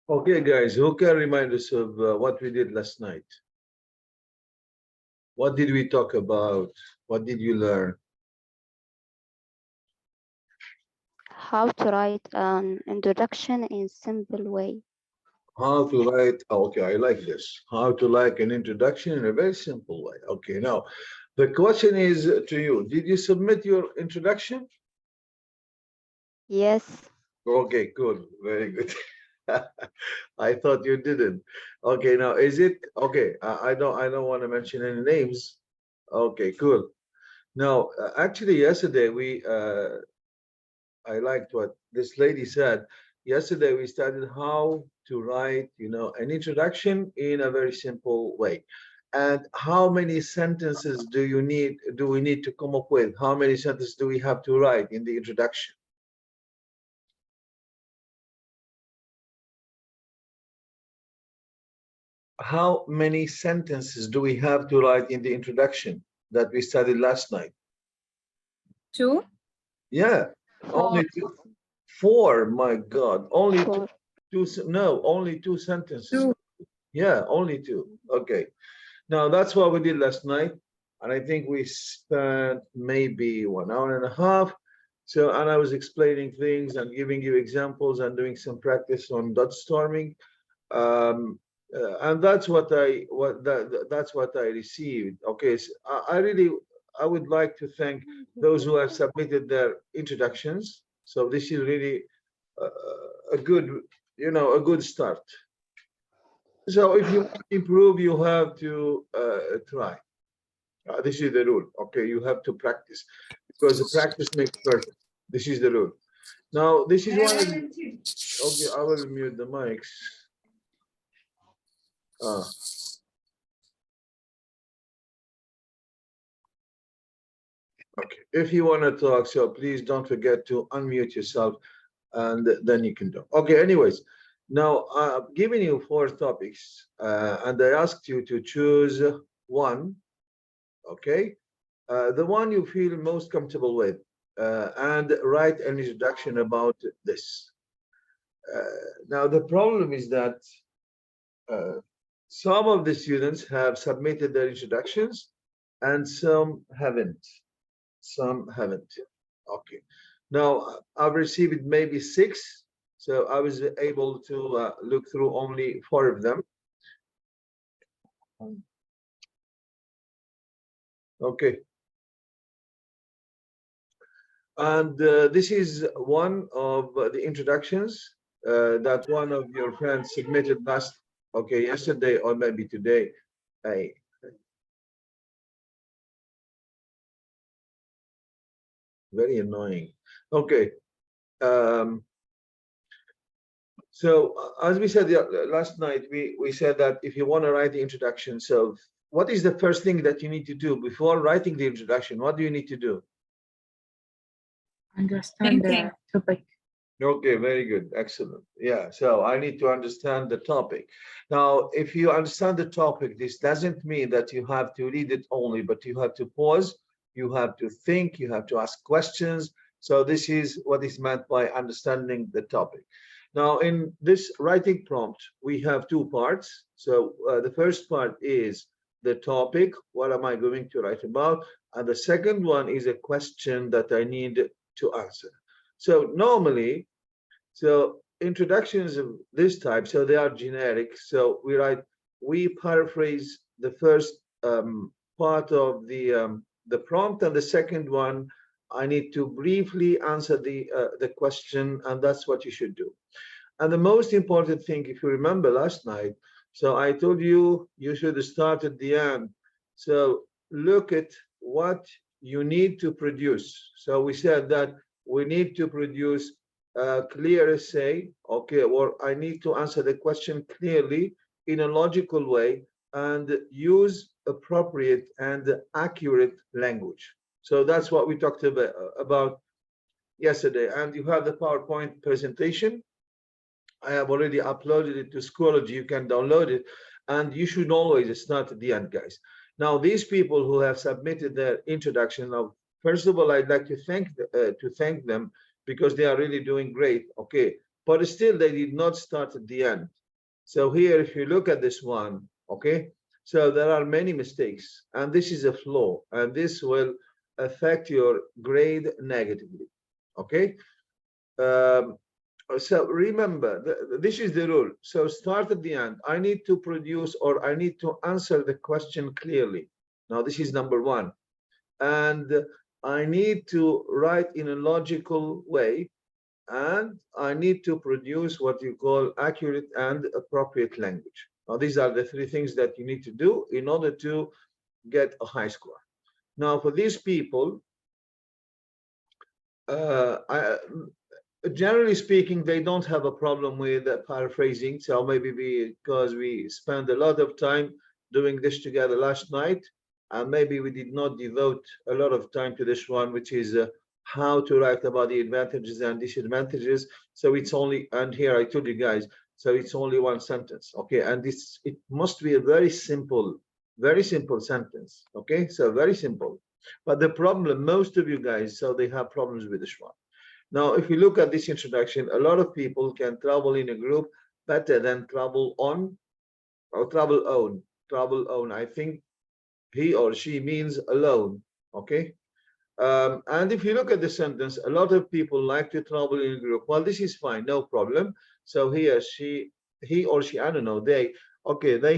Okay, guys, who can remind us of what we did last night? What did we talk about? What did you learn? How to write an introduction in simple way. How to write, okay, I like this. How to like an introduction in a very simple way. Okay, now the question is to you, did you submit your introduction? Yes, Okay, good, very good. I thought you didn't. Okay, now is it okay? I don't want to mention any names. Okay, cool. Now, actually, yesterday I liked what this lady said. Yesterday we studied how to write, an introduction in a very simple way. And how many sentences do we need to come up with? How many sentences do we have to write in the introduction? How many sentences do we have to write in the introduction that we studied last night? Two? Yeah, four, only two. Four, my God, only two, four. no, only two sentences. Two. Yeah, only two. Okay. Now that's what we did last night, and I think we spent maybe 1 hour and a half. So, and I was explaining things and giving you examples and doing some practice on dot storming, and that's what I received. Okay, so I really I would like to thank those who have submitted their introductions. So this is really a good, a good start. So if you want to improve, you have to try. This is the rule. Okay, you have to practice because the practice makes perfect. This is the rule. Now, this is one. Okay, I will mute the mics. Ah, okay. If you want to talk, so please don't forget to unmute yourself, and then you can do. Okay. Anyways, now I've given you 4 topics, and I asked you to choose one. Okay, the one you feel most comfortable with, and write an introduction about this. Now, the problem is that uh, some of the students have submitted their introductions and some haven't. Some haven't. Okay. Now, I've received maybe 6, so I was able to look through only 4 of them. Okay. And this is one of the introductions that one of your friends submitted yesterday or maybe today. Hey, very annoying. Okay. Um, so as we said last night, we said that if you want to write the introduction, so what is the first thing that you need to do before writing the introduction? What do you need to do? Understand the topic. Okay, very good. Excellent. Yeah, so I need to understand the topic. Now, if you understand the topic, this doesn't mean that you have to read it only, but you have to pause, you have to think, you have to ask questions. So this is what is meant by understanding the topic. Now, in this writing prompt, we have 2 parts. So the first part is the topic, what am I going to write about? And the second one is a question that I need to answer. So normally, introductions of this type, so they are generic. So we paraphrase the first part of the prompt, and the second one, I need to briefly answer the question, and that's what you should do. And the most important thing, if you remember last night, so I told you you should start at the end. So look at what you need to produce. So we said that we need to produce a clear essay, okay, or I need to answer the question clearly in a logical way and use appropriate and accurate language. So that's what we talked about yesterday. And you have the PowerPoint presentation. I have already uploaded it to Schoology. You can download it, and you should always start at the end, guys. Now, these people who have submitted their introduction, now, first of all, I'd like to thank them because they are really doing great. Okay, but still they did not start at the end. So here, if you look at this one, okay, so there are many mistakes, and this is a flaw, and this will affect your grade negatively, okay? So remember, this is the rule. So start at the end. I need to produce, or I need to answer the question clearly. Now, this is number one. And I need to write in a logical way, and I need to produce what you call accurate and appropriate language. Now, these are the three things that you need to do in order to get a high score. Now, for these people, generally speaking, they don't have a problem with paraphrasing. So maybe because we spent a lot of time doing this together last night, and maybe we did not devote a lot of time to this one, which is how to write about the advantages and disadvantages. So it's only, and here I told you guys, so it's only one sentence, okay? And it must be a very simple sentence, okay? So very simple. But the problem, most of you guys, so they have problems with this one. Now, if you look at this introduction, a lot of people can travel in a group better than travel on or travel own. Travel own, I think he or she means alone, okay? And if you look at the sentence, a lot of people like to travel in a group. Well, this is fine, no problem. So he or she, I don't know, they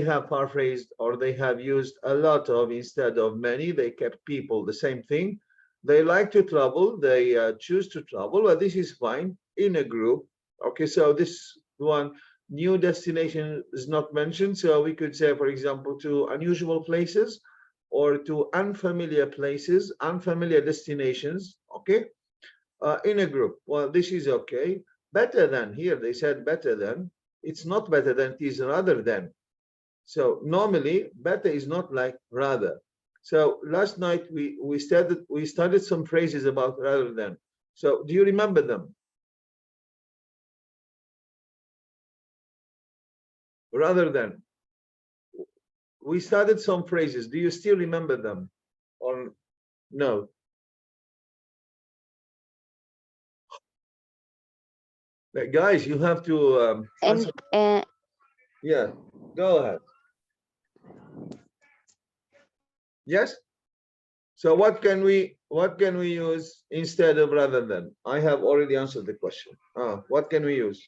have paraphrased, or they have used a lot of instead of many. They kept people the same thing. They like to travel, they choose to travel. Well, this is fine in a group. Okay, so this one, new destination is not mentioned. So we could say, for example, to unusual places, or to unfamiliar places, unfamiliar destinations, okay, in a group. Well, this is okay. Better than, here they said better than. It's not better than, it is rather than. So normally, better is not like rather. So last night we studied some phrases about rather than. So do you remember them? Rather than. We studied some phrases. Do you still remember them, or no? Guys, you have to And yeah, go ahead. Yes. So what can we use instead of rather than? I have already answered the question. What can we use?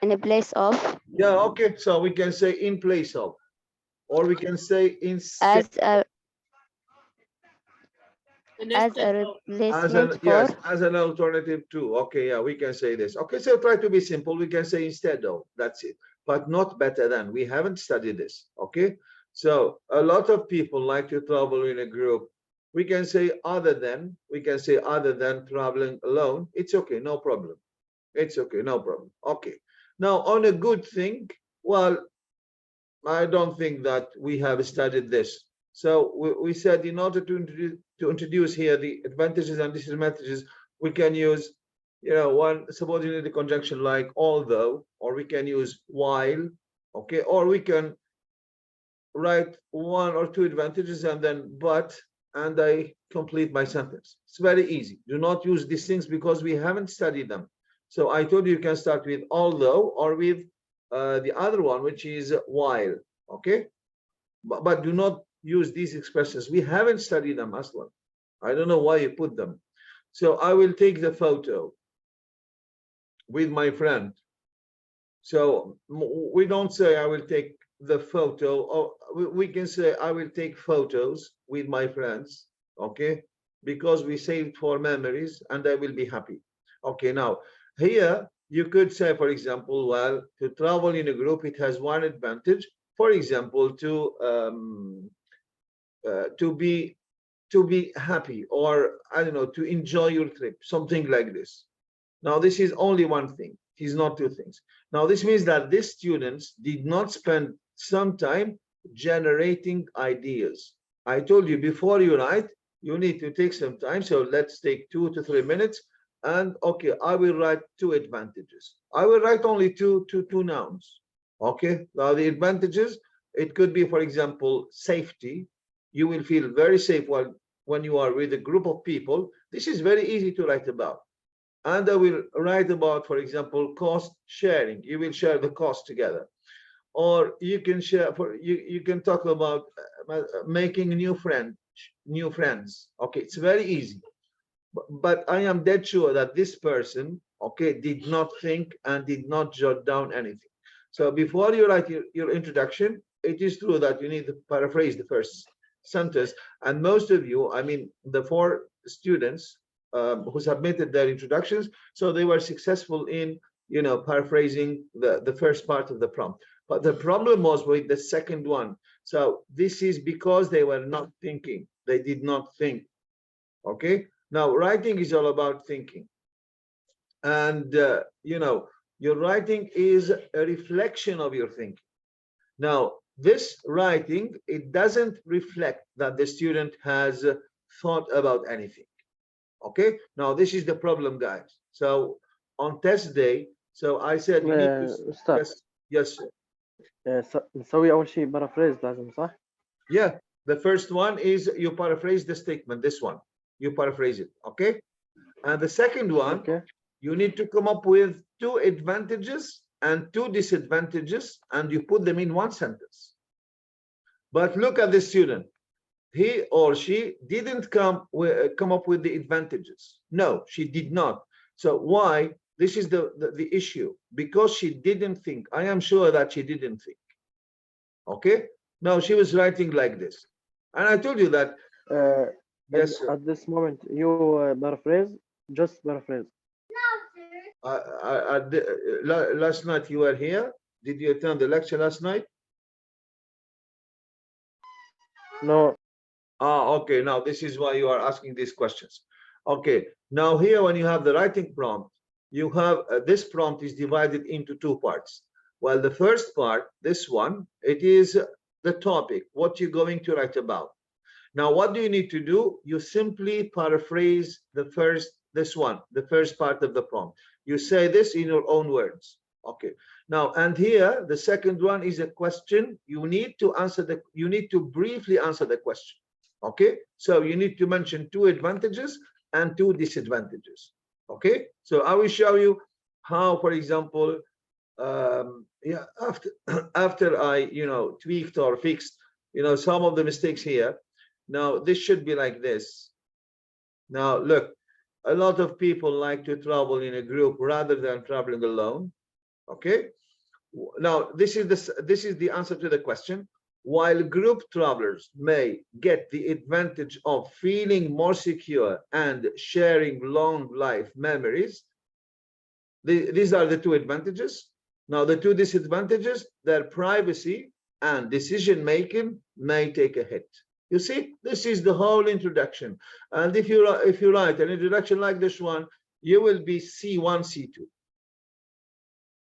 in a place of, Yeah, okay. So we can say in place of, or we can say as a Instead of. replacement for. yes, as an alternative to. Okay, yeah, we can say this. Okay, so try to be simple. We can say instead of. That's it. But not better than. We haven't studied this. Okay. So a lot of people like to travel in a group. We can say other than. We can say other than traveling alone. It's okay, no problem. It's okay, no problem. Okay. Now on a good thing, well, I don't think that we have studied this. So we said in order to introduce here the advantages and disadvantages, we can use, one subordinate conjunction like although, or we can use while, okay, or we can write one or two advantages and then but, and I complete my sentence. It's very easy. Do not use these things because we haven't studied them. So I told you can start with although or with the other one, which is while, okay? But do not use these expressions. We haven't studied them, Aslan. I don't know why you put them. So I will take the photo with my friend. So we don't say I will take the photo, or we can say I will take photos with my friends, okay? Because we saved for memories and I will be happy. Okay, now here you could say, for example, well, to travel in a group, it has one advantage. For example, to be happy, or I don't know, to enjoy your trip, something like this. Now, this is only one thing. It is not two things. Now, this means that these students did not spend some time generating ideas. I told you before you write, you need to take some time. So let's take 2 to 3 minutes. And okay, I will write two advantages. I will write only two nouns. Okay, now the advantages, it could be, for example, safety. You will feel very safe when you are with a group of people. This is very easy to write about. And I will write about, for example, cost sharing. You will share the cost together. Or you can share you can talk about making new friends. Okay, it's very easy. But I am dead sure that this person, okay, did not think and did not jot down anything. So before you write your introduction, it is true that you need to paraphrase the first sentence. And most of you, I mean, the 4 students who submitted their introductions, so they were successful in, paraphrasing the first part of the prompt. But the problem was with the second one. So this is because they were not thinking. They did not think. Okay. Now, writing is all about thinking. And, your writing is a reflection of your thinking. Now, this writing, it doesn't reflect that the student has thought about anything. Okay. Now, this is the problem, guys. So on test day, so I said you need to. أستاذ Yes, sir. نسوي أول شيء بارافريز لازم صح؟ Yeah, the first one is you paraphrase the statement, this one. You paraphrase it, okay? And the second one, Okay. you need to come up with 2 advantages and 2 disadvantages, and you put them in one sentence. But look at the student. He or she didn't come up with the advantages. No, she did not. So why? This is the issue. Because she didn't think. I am sure that she didn't think. Okay? Now she was writing like this. And I told you that. Yes, sir. At this moment, you paraphrase, just paraphrase. Last night you were here. Did you attend the lecture last night? No. Okay. Now this is why you are asking these questions. Okay. Now here, when you have the writing prompt, you have this prompt is divided into 2 parts. Well, the first part, this one, it is the topic, what you're going to write about. Now, what do you need to do? You simply paraphrase the first part of the prompt. You say this in your own words. Okay. Now, and here, the second one is a question. You need to briefly answer the question. Okay. So you need to mention 2 advantages and 2 disadvantages. Okay. So I will show you how, for example, after I, tweaked or fixed, some of the mistakes here. Now, this should be like this. Now, look, a lot of people like to travel in a group rather than traveling alone. Okay. Now, this is the answer to the question. While group travelers may get the advantage of feeling more secure and sharing long life memories, these are the 2 advantages. Now, the 2 disadvantages, their privacy and decision making may take a hit. You see, this is the whole introduction. And if you write an introduction like this one, you will be C1, C2.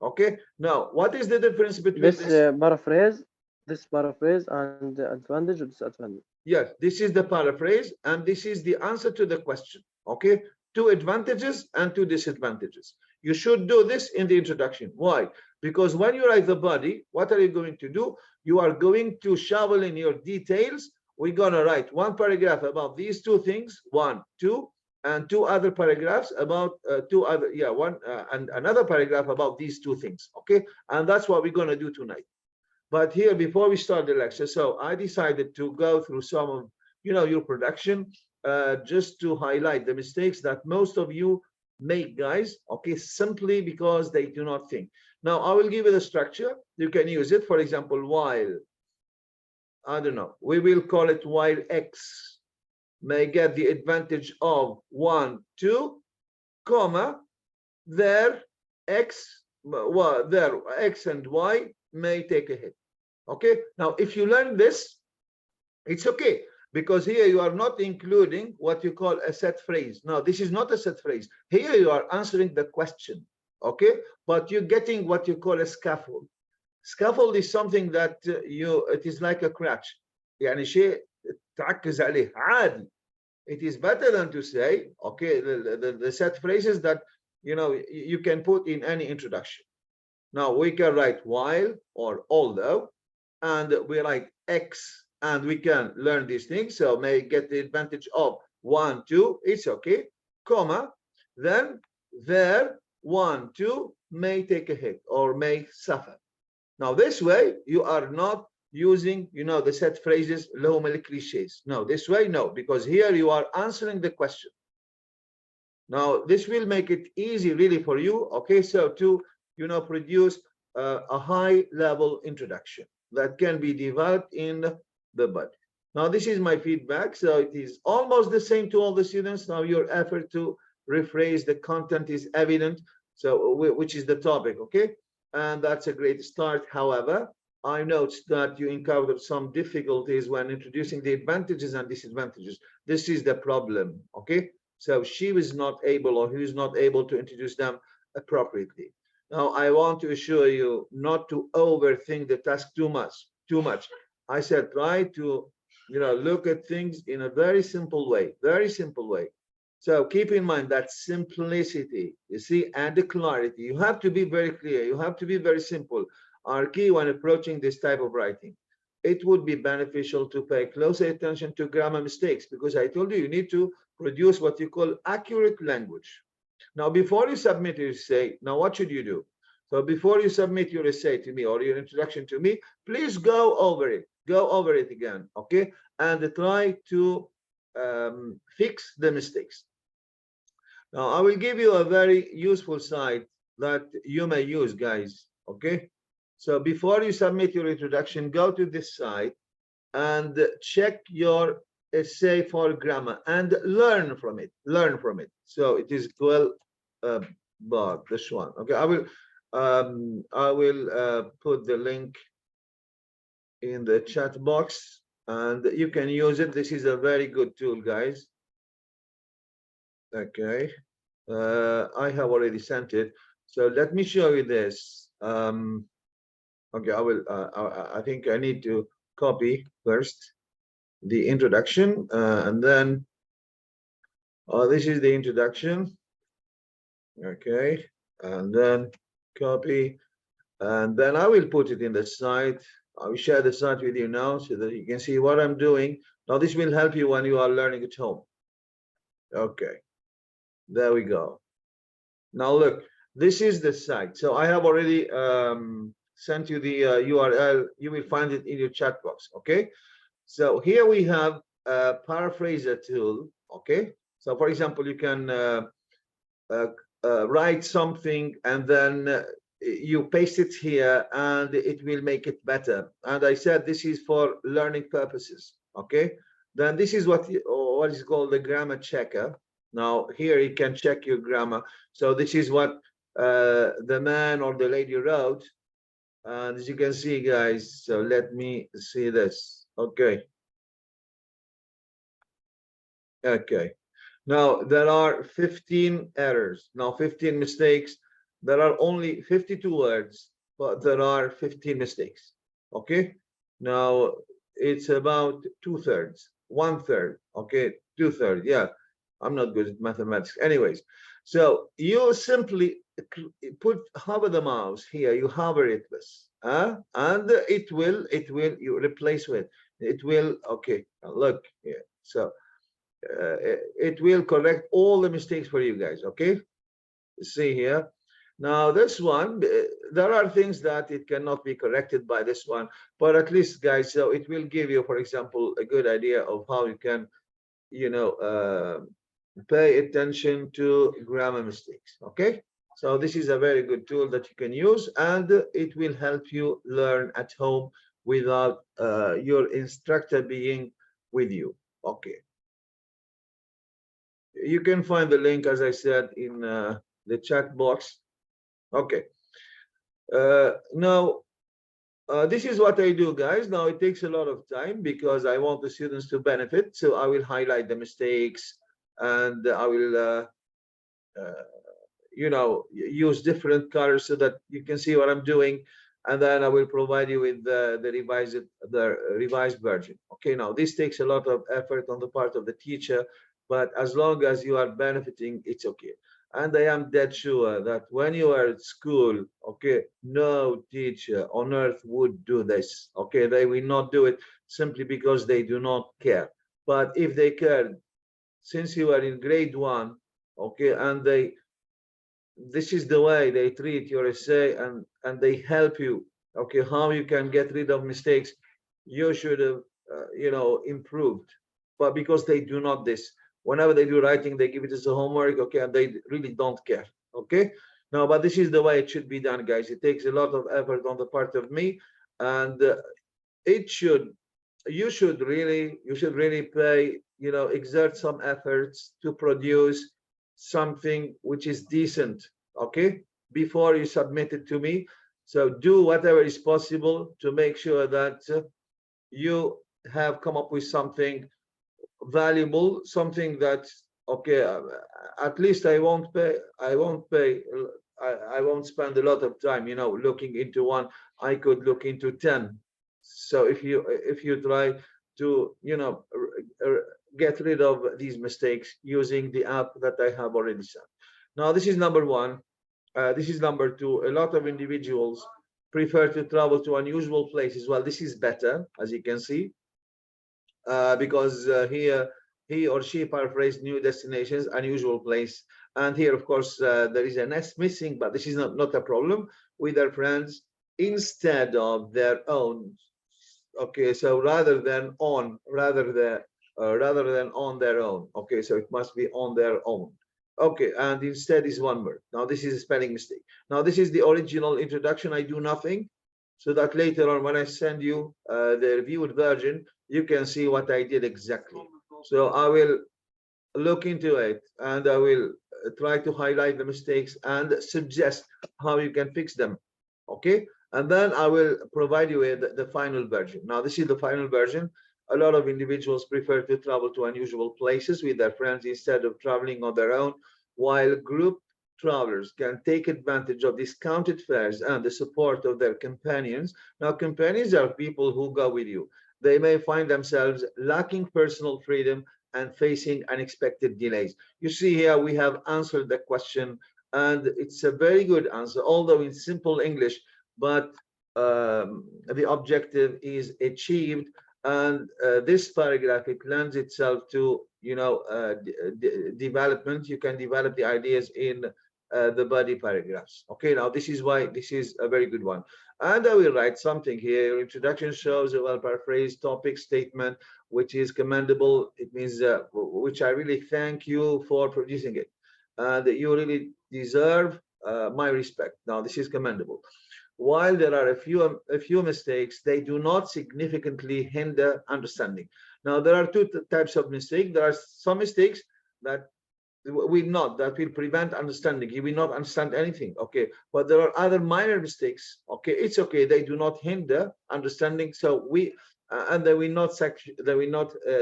Okay. Now, what is the difference between this paraphrase and the advantage or disadvantage? Yes, this is the paraphrase, and this is the answer to the question. Okay, 2 advantages and 2 disadvantages. You should do this in the introduction. Why? Because when you write the body, what are you going to do? You are going to shovel in your details. We're going to write 1 paragraph about these 2 things, 1, 2, and 2 other paragraphs about and another paragraph about these 2 things. Okay, and that's what we're going to do tonight. But here, before we start the lecture, so I decided to go through some of, your production, just to highlight the mistakes that most of you make, guys, okay, simply because they do not think. Now, I will give you the structure. You can use it. For example, while, I don't know, we will call it while X may get the advantage of 1, 2, comma, their X and Y may take a hit. Okay. Now, if you learn this, it's okay, because here you are not including what you call a set phrase. Now, this is not a set phrase. Here you are answering the question. Okay. But you're getting what you call a scaffold. Scaffold is something that it is like a crutch. يعني شيء تعكز عليه عادي. It is better than to say, okay, the set phrases that, you can put in any introduction. Now, we can write while or although, and we write X, and we can learn these things. So may get the advantage of 1, 2, it's okay, comma, then there, 1, 2 may take a hit or may suffer. Now, this way, you are not using, the set phrases, اللي cliches. No, this way, no, because here you are answering the question. Now, this will make it easy really for you, okay, so to, produce a high level introduction that can be developed in the body. Now, this is my feedback, so it is almost the same to all the students. Now, your effort to rephrase the content is evident, so which is the topic, okay? And that's a great start. However, I noticed that you encountered some difficulties when introducing the advantages and disadvantages. This is the problem, okay? So she was not able, or he was not able to introduce them appropriately. Now, I want to assure you not to overthink the task too much. I said, try to, look at things in a very simple way. So keep in mind that simplicity, you see, and the clarity. You have to be very clear. You have to be very simple, are key when approaching this type of writing. It would be beneficial to pay closer attention to grammar mistakes, because I told you, you need to produce what you call accurate language. Now, before you submit your essay, now what should you do? So before you submit your essay to me or your introduction to me, please go over it again, okay? And try to fix the mistakes. Now, I will give you a very useful site that you may use, guys, okay? So before you submit your introduction, go to this site and check your essay for grammar and learn from it. So it is 12 bar, this one, okay? I will put the link in the chat box and you can use it. This is a very good tool, guys. Okay, I have already sent it, so let me show you this. Okay, I will. I think I need to copy first the introduction, and then this is the introduction. Okay, and then copy, and then I will put it in the site. I will share the site with you now so that you can see what I'm doing. Now, this will help you when you are learning at home. Okay. There we go. Now look, this is the site. So I have already sent you the URL. You will find it in your chat box, okay? So here we have a paraphraser tool, okay? So for example, you can write something and then you paste it here and it will make it better. And I said this is for learning purposes, okay? Then this is what is called the grammar checker. Now here you can check your grammar. So this is what the man or the lady wrote, and as you can see, guys, so let me see this. Okay, now there are 15 errors, now 15 mistakes. There are only 52 words, but there are 15 mistakes. Okay, now it's about 2/3, 1/3, okay, 2/3. Yeah, I'm not good at mathematics. Anyways, so you simply hover the mouse here, you hover it this, and it will you replace with it will, okay, look here. So it will correct all the mistakes for you guys, okay? See here. Now this one, there are things that it cannot be corrected by this one, but at least, guys, so it will give you, for example, a good idea of how you can, pay attention to grammar mistakes, okay? So this is a very good tool that you can use, and it will help you learn at home without your instructor being with you, okay? You can find the link, as I said, in the chat box. Okay. Now, this is what I do, guys. Now, it takes a lot of time because I want the students to benefit. So I will highlight the mistakes, and I will, use different colors so that you can see what I'm doing. And then I will provide you with the revised version. Okay, now this takes a lot of effort on the part of the teacher, but as long as you are benefiting, it's okay. And I am dead sure that when you are at school, okay, no teacher on earth would do this. Okay, they will not do it simply because they do not care. But if they cared, since you are in grade 1, okay, and they this is the way they treat your essay, and they help you, okay, how you can get rid of mistakes you should have, you know, improved. But because they do not this, whenever they do writing, they give it as a homework, okay, and they really don't care, okay. No, but this is the way it should be done, guys. It takes a lot of effort on the part of me, and it should, you should really pay, you know, exert some efforts to produce something which is decent, okay, before you submit it to me. So do whatever is possible to make sure that you have come up with something valuable, something that, okay, at least I won't pay, I won't spend a lot of time, you know, looking into one. I could look into 10. So if you try to, you know, get rid of these mistakes using the app that I have already sent. Now, this is number one. This is number two. A lot of individuals prefer to travel to unusual places. Well, this is better, as you can see, because here he or she paraphrased new destinations, unusual place. And here, of course, there is an S missing, but this is not a problem, with their friends instead of their own. Okay, so rather than on their own. Okay, so it must be on their own. Okay, and instead is one word. Now this is a spelling mistake. Now this is the original introduction. I do nothing, so that later on when I send you the reviewed version, you can see what I did exactly. So I will look into it, and I will try to highlight the mistakes and suggest how you can fix them. Okay, and then I will provide you with the final version. Now this is the final version. A lot of individuals prefer to travel to unusual places with their friends instead of traveling on their own, while group travelers can take advantage of discounted fares and the support of their companions. Now, companions are people who go with you. They may find themselves lacking personal freedom and facing unexpected delays. You see here, we have answered the question, and it's a very good answer, although in simple English, but the objective is achieved. And this paragraph, it lends itself to, you know, development. You can develop the ideas in the body paragraphs. Okay, now this is why this is a very good one. And I will write something here. Your introduction shows a well paraphrased topic statement, which is commendable. It means which I really thank you for producing it, and you really deserve my respect. Now this is commendable. While there are a few mistakes, they do not significantly hinder understanding. Now, there are two types of mistakes. There are some mistakes that that will prevent understanding. You will not understand anything, okay? But there are other minor mistakes, okay? It's okay. They do not hinder understanding. So and they will not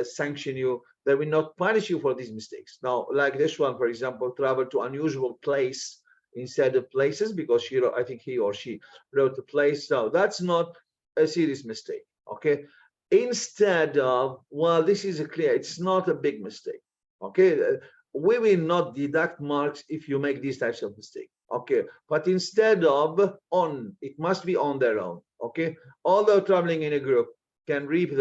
sanction you. They will not punish you for these mistakes. Now, like this one, for example, travel to unusual place instead of places, because I think he or she wrote the place. So that's not a serious mistake, okay? Instead of, well, this is clear, it's not a big mistake, okay? We will not deduct marks if you make these types of mistakes, okay? But instead of on, it must be on their own, okay? Although traveling in a group can reap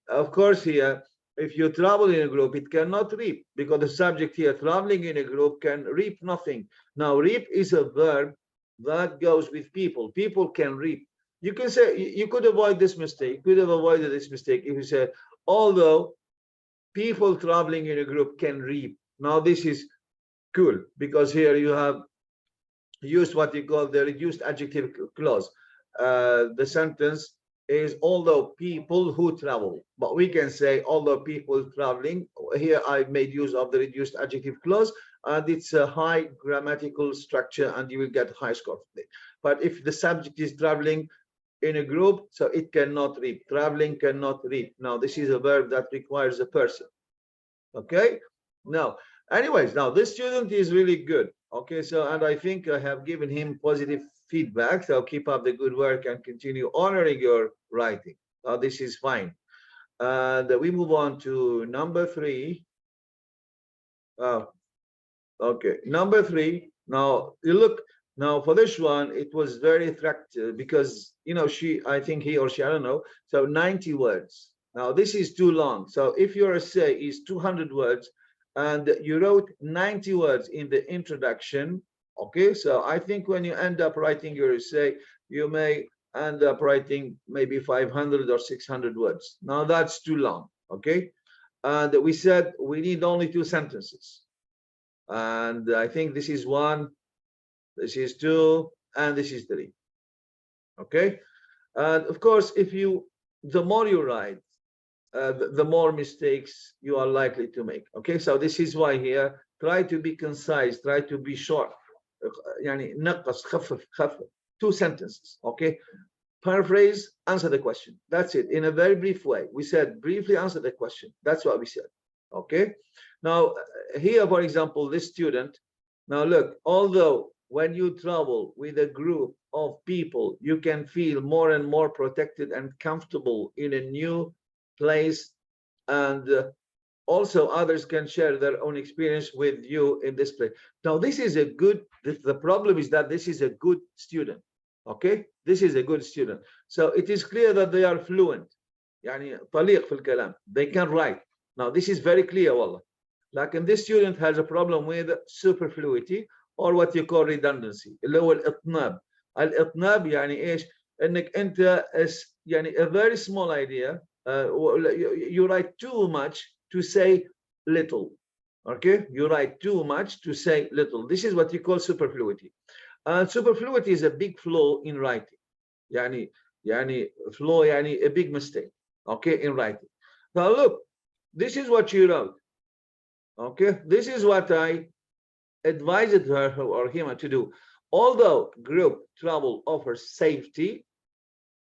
of course here, if you travel in a group, it cannot reap, because the subject here, traveling in a group, can reap nothing. Now, reap is a verb that goes with people. People can reap. You can say, you could avoid this mistake, could have avoided this mistake if you said, although people traveling in a group can reap. Now, this is cool, because here you have used what you call the reduced adjective clause. The sentence is although people who travel, but we can say although people traveling. Here I made use of the reduced adjective clause, and it's a high grammatical structure, and you will get a high score for it. But if the subject is traveling in a group, so it cannot reap. Traveling cannot reap. Now this is a verb that requires a person. Okay, now anyways, now this student is really good. Okay, so, and I think I have given him positive feedback. So keep up the good work and continue honoring your writing. Now this is fine. And we move on to number 3. Okay, number 3. Now you look, now for this one, it was very attractive because, you know, I think he or she, I don't know, so 90 words. Now this is too long. So if your essay is 200 words and you wrote 90 words in the introduction, Okay, so I think when you end up writing your essay, you may end up writing maybe 500 or 600 words. Now that's too long. Okay, and we said we need only 2 sentences, and I think this is 1, this is 2, and this is 3. Okay, and of course, the more you write, the more mistakes you are likely to make. Okay, so this is why here, try to be concise, try to be short. يعني نقص خفف 2 sentences. Okay, paraphrase, answer the question. That's it, in a very brief way. We said briefly answer the question. That's what we said. Okay, now here, for example, this student. Now look, although when you travel with a group of people, you can feel more and more protected and comfortable in a new place, and also others can share their own experience with you in this place. Now this is a good, the problem is that this is a good student. Okay, this is a good student, so it is clear that they are fluent, يعني طليق في الكلام, they can write. Now this is very clear والله. Like, this student has a problem with superfluity, or what you call redundancy, اللي هو الإطناب. الإطناب يعني إيش؟ إنك أنت يعني a very small idea, you write too much to say little. Okay, you write too much to say little. This is what you call superfluity. Superfluity is a big flaw in writing. يعني flaw, يعني a big mistake. Okay, in writing. Now look, this is what you wrote. Okay, this is what I advised her or him to do. Although group travel offers safety,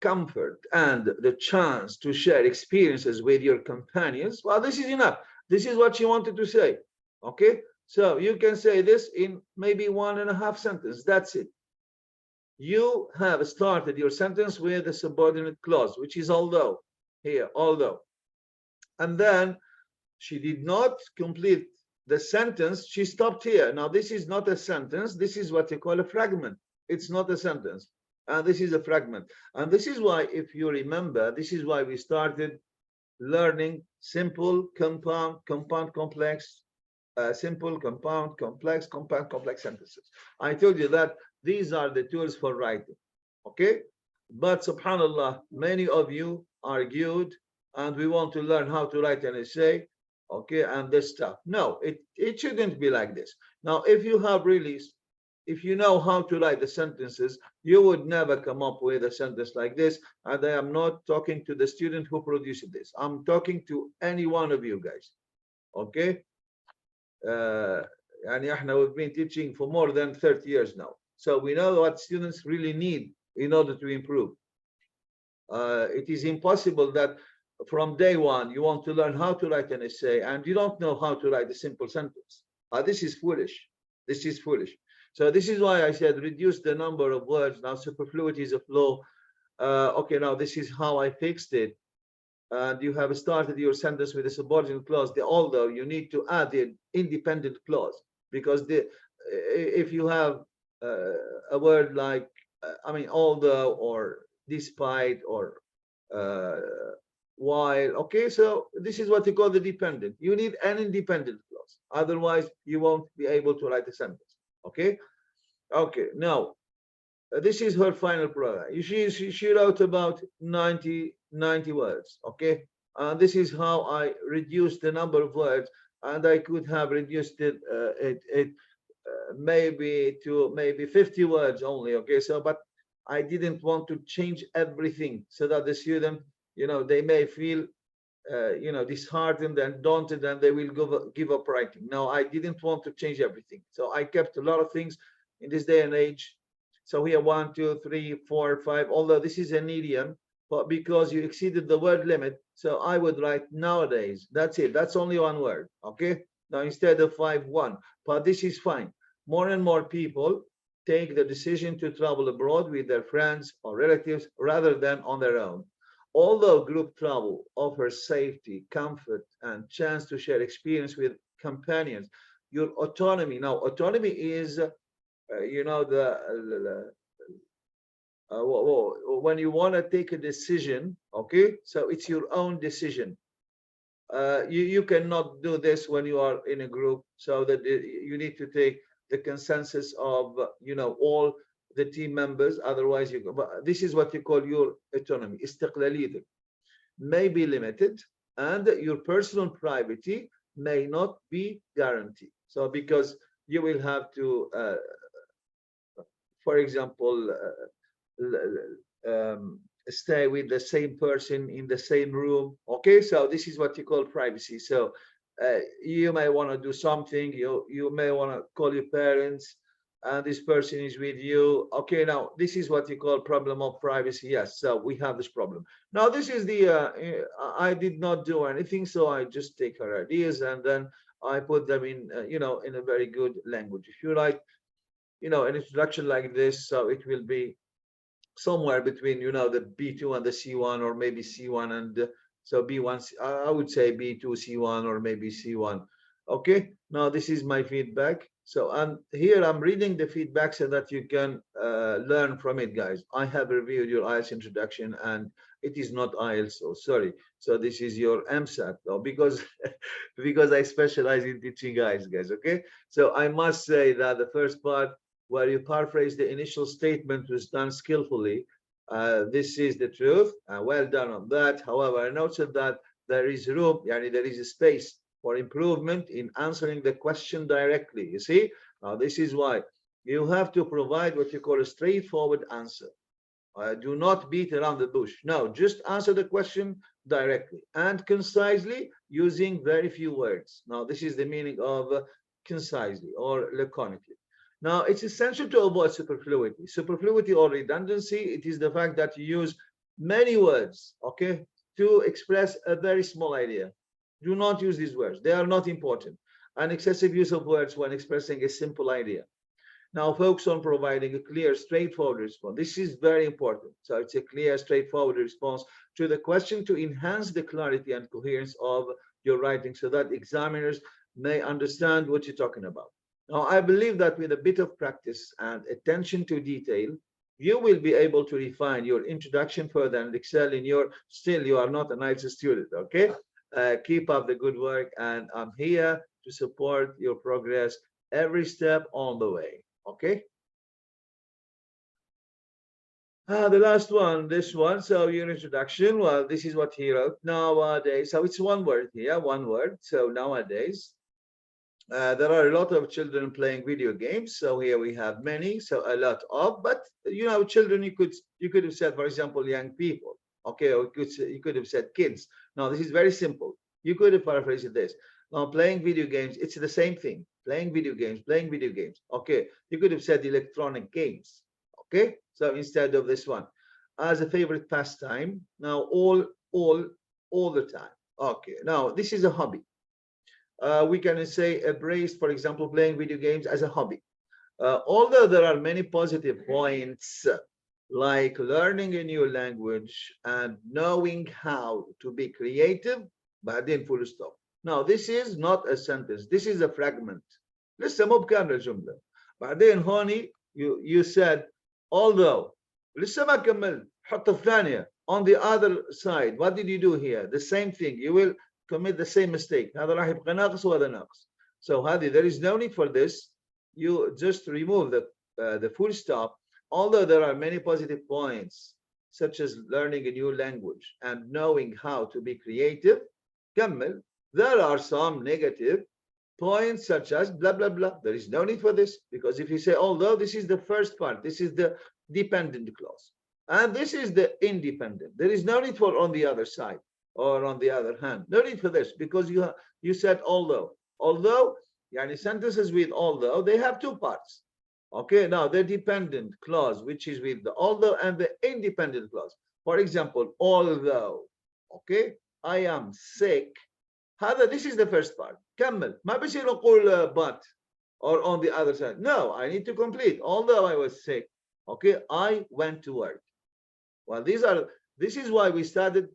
comfort, and the chance to share experiences with your companions, well, this is enough. This is what she wanted to say. Okay, so you can say this in maybe 1.5 sentences. That's it. You have started your sentence with a subordinate clause, which is although here, although, and then she did not complete the sentence. She stopped here. Now this is not a sentence, this is what you call a fragment. It's not a sentence, and this is a fragment. And this is why, if you remember, this is why we started learning simple, compound, complex, simple, compound, complex, complex sentences. I told you that these are the tools for writing. Okay, but subhanallah, many of you argued, and we want to learn how to write an essay. Okay, and this stuff. No, it shouldn't be like this. Now, if you have really, if you know how to write the sentences, you would never come up with a sentence like this. And I am not talking to the student who produced this. I'm talking to any one of you guys. Okay, and we've been teaching for more than 30 years now, so we know what students really need in order to improve. It is impossible that from day one you want to learn how to write an essay and you don't know how to write a simple sentence. This is foolish. This is foolish. So this is why I said reduce the number of words. Now superfluity is a flaw. Okay, now this is how I fixed it. And you have started your sentence with a subordinate clause, the although. You need to add the independent clause, because if you have a word like although or despite or while, okay, so this is what you call the dependent. You need an independent clause, otherwise you won't be able to write a sentence. Okay, now this is her final product. She wrote about 90 words. Okay, and this is how I reduced the number of words, and I could have reduced it maybe to 50 words only. Okay, so but I didn't want to change everything, so that the student, they may feel disheartened and daunted, and they will give up writing. No, I didn't want to change everything, so I kept a lot of things in this day and age. So here 1, 2, 3, 4, 5, although this is an idiom, but because you exceeded the word limit, so I would write nowadays. That's it. That's only 1 word. Okay, now instead of 5, 1, but this is fine. More and more people take the decision to travel abroad with their friends or relatives rather than on their own. Although group travel offers safety, comfort, and chance to share experience with companions, your autonomy. Now, autonomy is, when you want to take a decision. Okay, so it's your own decision. You cannot do this when you are in a group, so that you need to take the consensus of all the team members. Otherwise, this is what you call your autonomy. استقلاليتك may be limited, and your personal privacy may not be guaranteed. So because you will have to, for example, stay with the same person in the same room. Okay, so this is what you call privacy. So you may want to do something, you may want to call your parents, and this person is with you. Okay, now this is what you call problem of privacy. Yes, so we have this problem. Now this is the I did not do anything, so I just take her ideas and then I put them in in a very good language. If you like an introduction like this, so it will be somewhere between the B2 and the C1, or maybe C1 and so B1. I would say B2 C1, or maybe C1. Okay, now this is my feedback. So here I'm reading the feedback so that you can learn from it, guys. I have reviewed your IELTS introduction and it is not IELTS, so sorry. So this is your MSAT, though, because because I specialize in teaching guys. Okay, so I must say that the first part, where you paraphrase the initial statement, was done skillfully. This is the truth. Well done on that. However, I noted that there is room, there is a space for improvement in answering the question directly. You see, now this is why you have to provide what you call a straightforward answer. Do not beat around the bush. No, just answer the question directly and concisely, using very few words. Now, this is the meaning of concisely or laconically. Now, it's essential to avoid superfluity. Superfluity or redundancy, it is the fact that you use many words, okay, to express a very small idea. Do not use these words. They are not important. And excessive use of words when expressing a simple idea. Now, focus on providing a clear, straightforward response. This is very important. So it's a clear, straightforward response to the question to enhance the clarity and coherence of your writing so that examiners may understand what you're talking about. Now, I believe that with a bit of practice and attention to detail, you will be able to refine your introduction further and excel in your, still you are not an IELTS student, okay? Keep up the good work, and I'm here to support your progress every step on the way, okay? The last one, this one, so your introduction, well, this is what he wrote. Nowadays, so it's one word here, one word. So nowadays, there are a lot of children playing video games. So here we have many, so a lot of, but children, you could have said, for example, young people, okay, or you could have said kids. Now this is very simple. You could have paraphrased this. Now playing video games, it's the same thing. Playing video games. Okay, you could have said electronic games. Okay, so instead of this one, as a favorite pastime. Now all the time. Okay, now this is a hobby. We can say embrace, for example, playing video games as a hobby. Although there are many positive points, like learning a new language and knowing how to be creative, بعدين full stop. Now this is not a sentence, this is a fragment. لسه مو بكامل الجملة. بعدين هوني you said although. لسه ما كملت. حط الثانية. On the other side, what did you do here? The same thing. You will commit the same mistake. هذا راح يبقى ناقص وهذا ناقص. So there is no need for this. You just remove the full stop. Although there are many positive points, such as learning a new language and knowing how to be creative, كمل. There are some negative points, such as blah blah blah. There is no need for this, because if you say although, this is the first part, this is the dependent clause, and this is the independent. There is no need for on the other side or on the other hand. No need for this, because you said although. Although, yani sentences with although, they have two parts. Okay, now the dependent clause, which is with the although, and the independent clause. For example, although, okay, I am sick. This is the first part. كمل. ما بصير نقول but or on the other side. No, I need to complete. Although I was sick, okay, I went to work. Well, this is why we started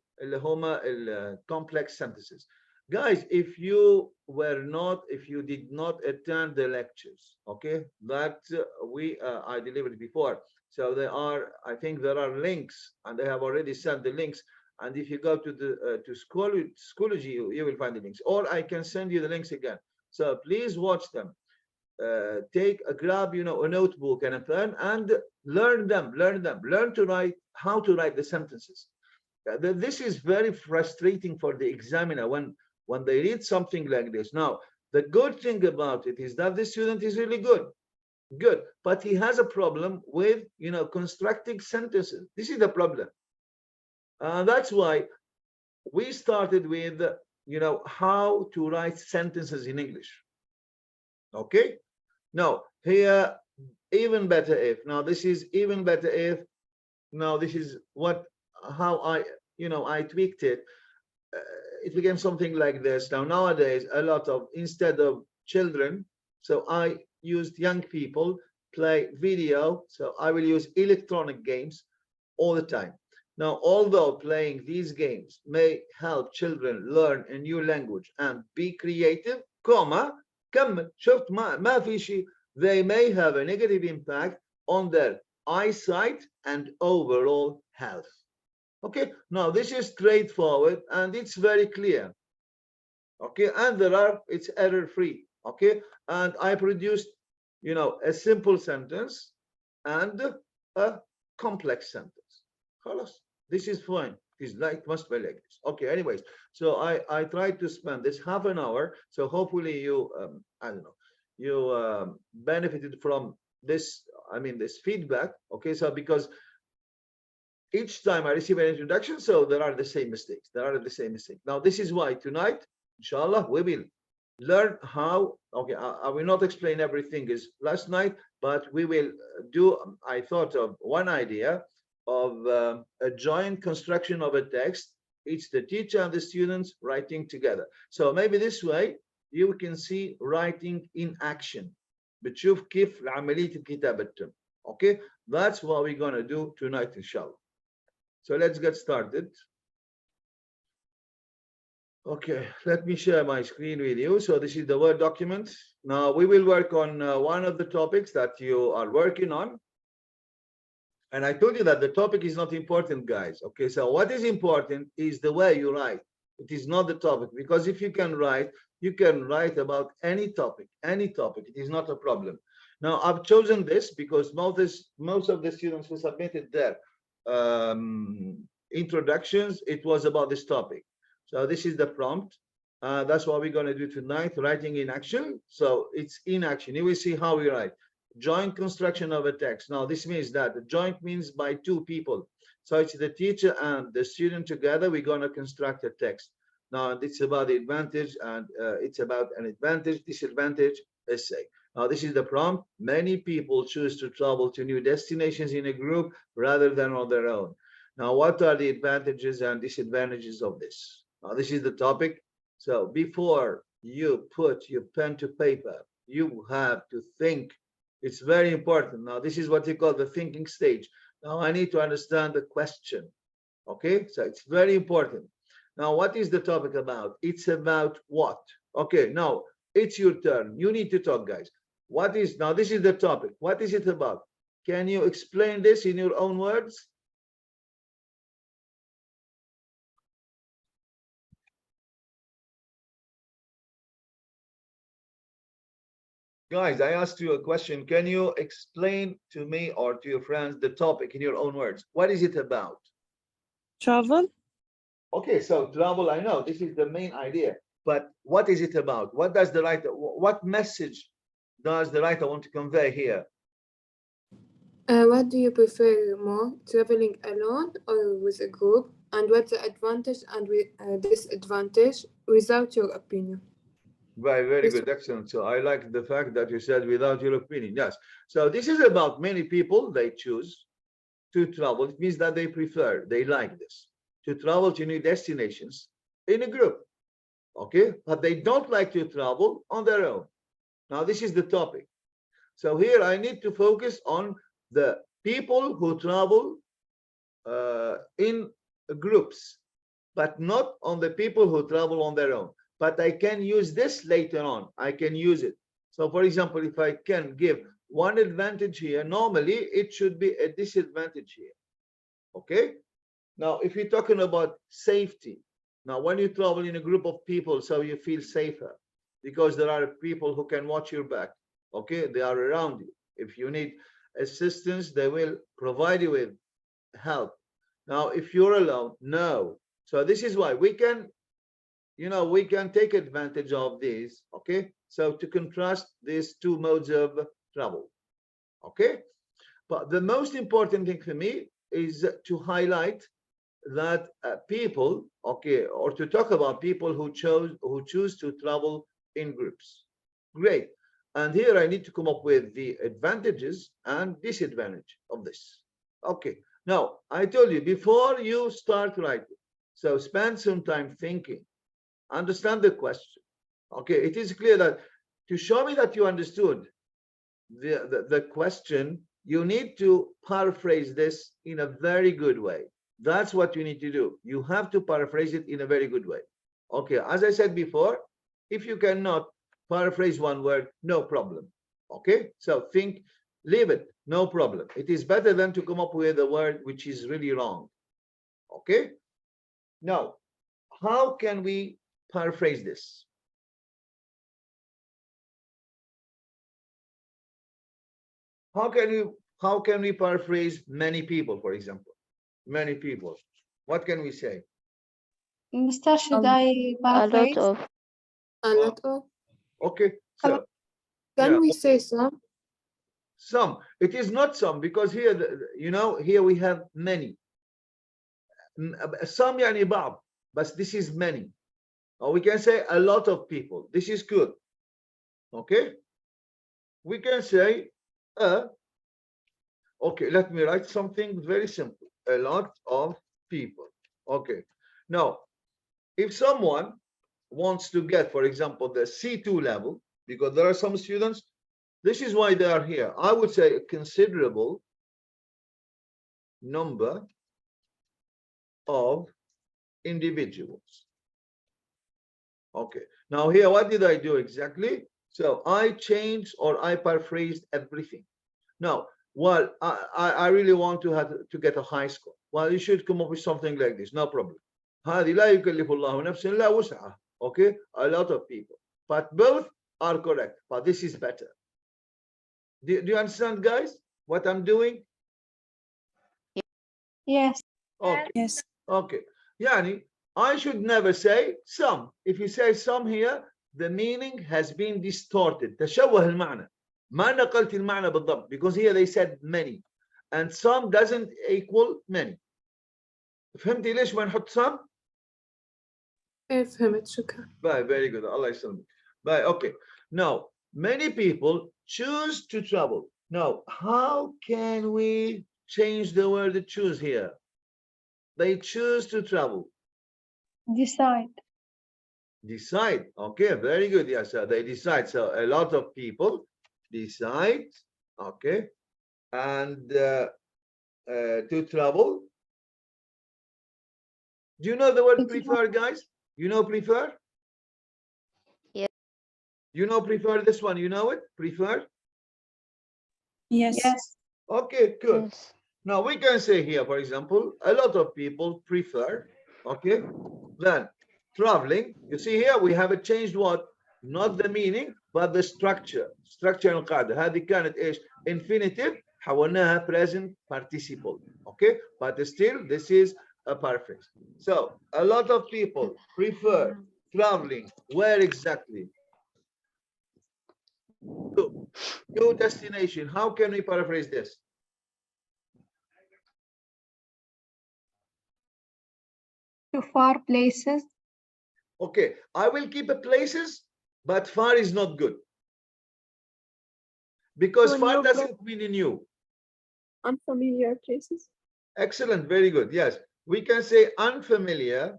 complex sentences. Guys, if you did not attend the lectures, okay, that I delivered before. So I think there are links, and they have already sent the links. And if you go to the to Schoology, you will find the links, or I can send you the links again. So please watch them. grab, you know, a notebook and a pen and learn to write, how to write the sentences. This is very frustrating for the examiner when they read something like this. Now, the good thing about it is that the student is really good, but he has a problem with, you know, constructing sentences. This is the problem. That's why we started with, you know, how to write sentences in English. Okay. Now here, even better if. Now this is even better if. Now this is how I, you know, I tweaked it. It became something like this. Now nowadays, a lot of, instead of children, so I used young people play video. So I will use electronic games all the time. Now, although playing these games may help children learn a new language and be creative, كمل شفت ما في شيء, they may have a negative impact on their eyesight and overall health. Okay, now this is straightforward and it's very clear. Okay, and it's error-free. Okay, and I produced, you know, a simple sentence and a complex sentence. This is fine. It's like, must be like this. Okay, anyways, so I tried to spend this half an hour. So hopefully you, I don't know, you benefited from this, I mean, this feedback. Okay, so because each time I receive an introduction, so there are the same mistakes. Now, this is why tonight, inshallah, we will learn how, okay, I will not explain everything as last night, but we will do, I thought of one idea of a joint construction of a text. It's the teacher and the students writing together. So maybe this way you can see writing in action. بتشوف كيف عملية كتابتهم. Okay, that's what we're gonna do tonight, inshallah. So let's get started. Okay, let me share my screen with you. So this is the Word document. Now we will work on one of the topics that you are working on. And I told you that the topic is not important, guys. Okay, so what is important is the way you write. It is not the topic, because if you can write about any topic. It is not a problem. Now I've chosen this because most of the students who submitted their introductions, it was about this topic. So this is the prompt. That's what we're going to do tonight, writing in action. So it's in action. You will see how we write. Joint construction of a text. Now this means that the joint means by two people. So it's the teacher and the student together. We're going to construct a text. Now it's about the advantage and it's about an advantage, disadvantage, essay. Now this is the prompt. Many people choose to travel to new destinations in a group rather than on their own. Now what are the advantages and disadvantages of this? Now this is the topic. So before you put your pen to paper, you have to think. It's very important. Now this is what you call the thinking stage. Now I need to understand the question. Okay, so it's very important. Now what is the topic about? It's about what? Okay, now it's your turn. You need to talk, guys. What is, now this is the topic. What is it about? Can you explain this in your own words? Guys, I asked you a question. Can you explain to me or to your friends the topic in your own words? What is it about? Travel. Okay, so travel, I know this is the main idea, but what is it about? What does the writer, what message does the writer want to convey here? What do you prefer more, traveling alone or with a group? And what's the advantage and disadvantage without your opinion? Very good, excellent. So I like the fact that you said without your opinion. Yes. So this is about many people, they choose to travel. It means that they prefer, they like this, to travel to new destinations in a group. Okay, but they don't like to travel on their own. Now this is the topic. So here I need to focus on the people who travel in groups, but not on the people who travel on their own. But I can use this later on. I can use it. So for example, if I can give one advantage here, normally it should be a disadvantage here. Okay. Now, if you're talking about safety, now when you travel in a group of people, so you feel safer because there are people who can watch your back. Okay, they are around you. If you need assistance, they will provide you with help. Now, if you're alone, no. So this is why we can, you know, we can take advantage of these. Okay, so to contrast these two modes of travel. Okay, but the most important thing for me is to highlight that people, okay, or to talk about people who choose to travel in groups. Great. And here I need to come up with the advantages and disadvantage of this. Okay. Now, I told you before you start writing, so spend some time thinking, understand the question. Okay, it is clear that to show me that you understood the question, you need to paraphrase this in a very good way. That's what you need to do. You have to paraphrase it in a very good way. Okay, as I said before, if you cannot paraphrase one word, no problem. Okay, so think, leave it, no problem. It is better than to come up with a word which is really wrong. Okay, now, how can we paraphrase this? How can we paraphrase many people, for example? Many people. What can we say? Mr. Should Um, I A paraphrase? lot of. A lot of. Okay, so Can yeah, we say some? some. It is not some, because here, you know, here we have many. Some يعني بعض, but this is many. Or we can say a lot of people. This is good. Okay. We can say okay, let me write something very simple. A lot of people. Okay. Now, if someone wants to get, for example, the C2 level, because there are some students, this is why they are here. I would say a considerable number of individuals. Okay. Now here, what did I do exactly? So I changed or I paraphrased everything. Now, well, I really want to have to get a high score. Well, you should come up with something like this. No problem. هذه لا يكلف الله نفسا إلا وسعها. Okay, a lot of people, but both are correct. But this is better. Do you understand, guys, what I'm doing? Yes. Okay. Yes. Okay. Yani, I should never say some. If you say some here, the meaning has been distorted. تشوه المعنى. ما نقلت المعنى بالضبط, because here they said many, and some doesn't equal many. فهمتي ليش ما نحط some? إيه فهمت شكرا. Bye, very good. Allah يسلمك. Bye. Okay. Now, many people choose to travel. Now, how can we change the word to choose here? They choose to travel. Decide. Decide. Okay, very good. Yes, they decide. So a lot of people decide. Okay, and to travel. Do you know the word prefer, guys? You know prefer? Yeah. You know prefer, this one, you know it? Prefer? Yes. Yes. Okay, good. Yes. Now we can say here, for example, a lot of people prefer, okay, then traveling. You see here we have changed what? Not the meaning, but the structure. Structure القاعدة. هذه كانت إيش? Infinitive. حولناها present participle. Okay, but still this is a paraphrase. So a lot of people prefer traveling. Where exactly? To destination. How can we paraphrase this? To far places. Okay, I will keep it places, but far is not good. Because To a far new doesn't mean new. Unfamiliar places. Excellent, very good. Yes, we can say unfamiliar.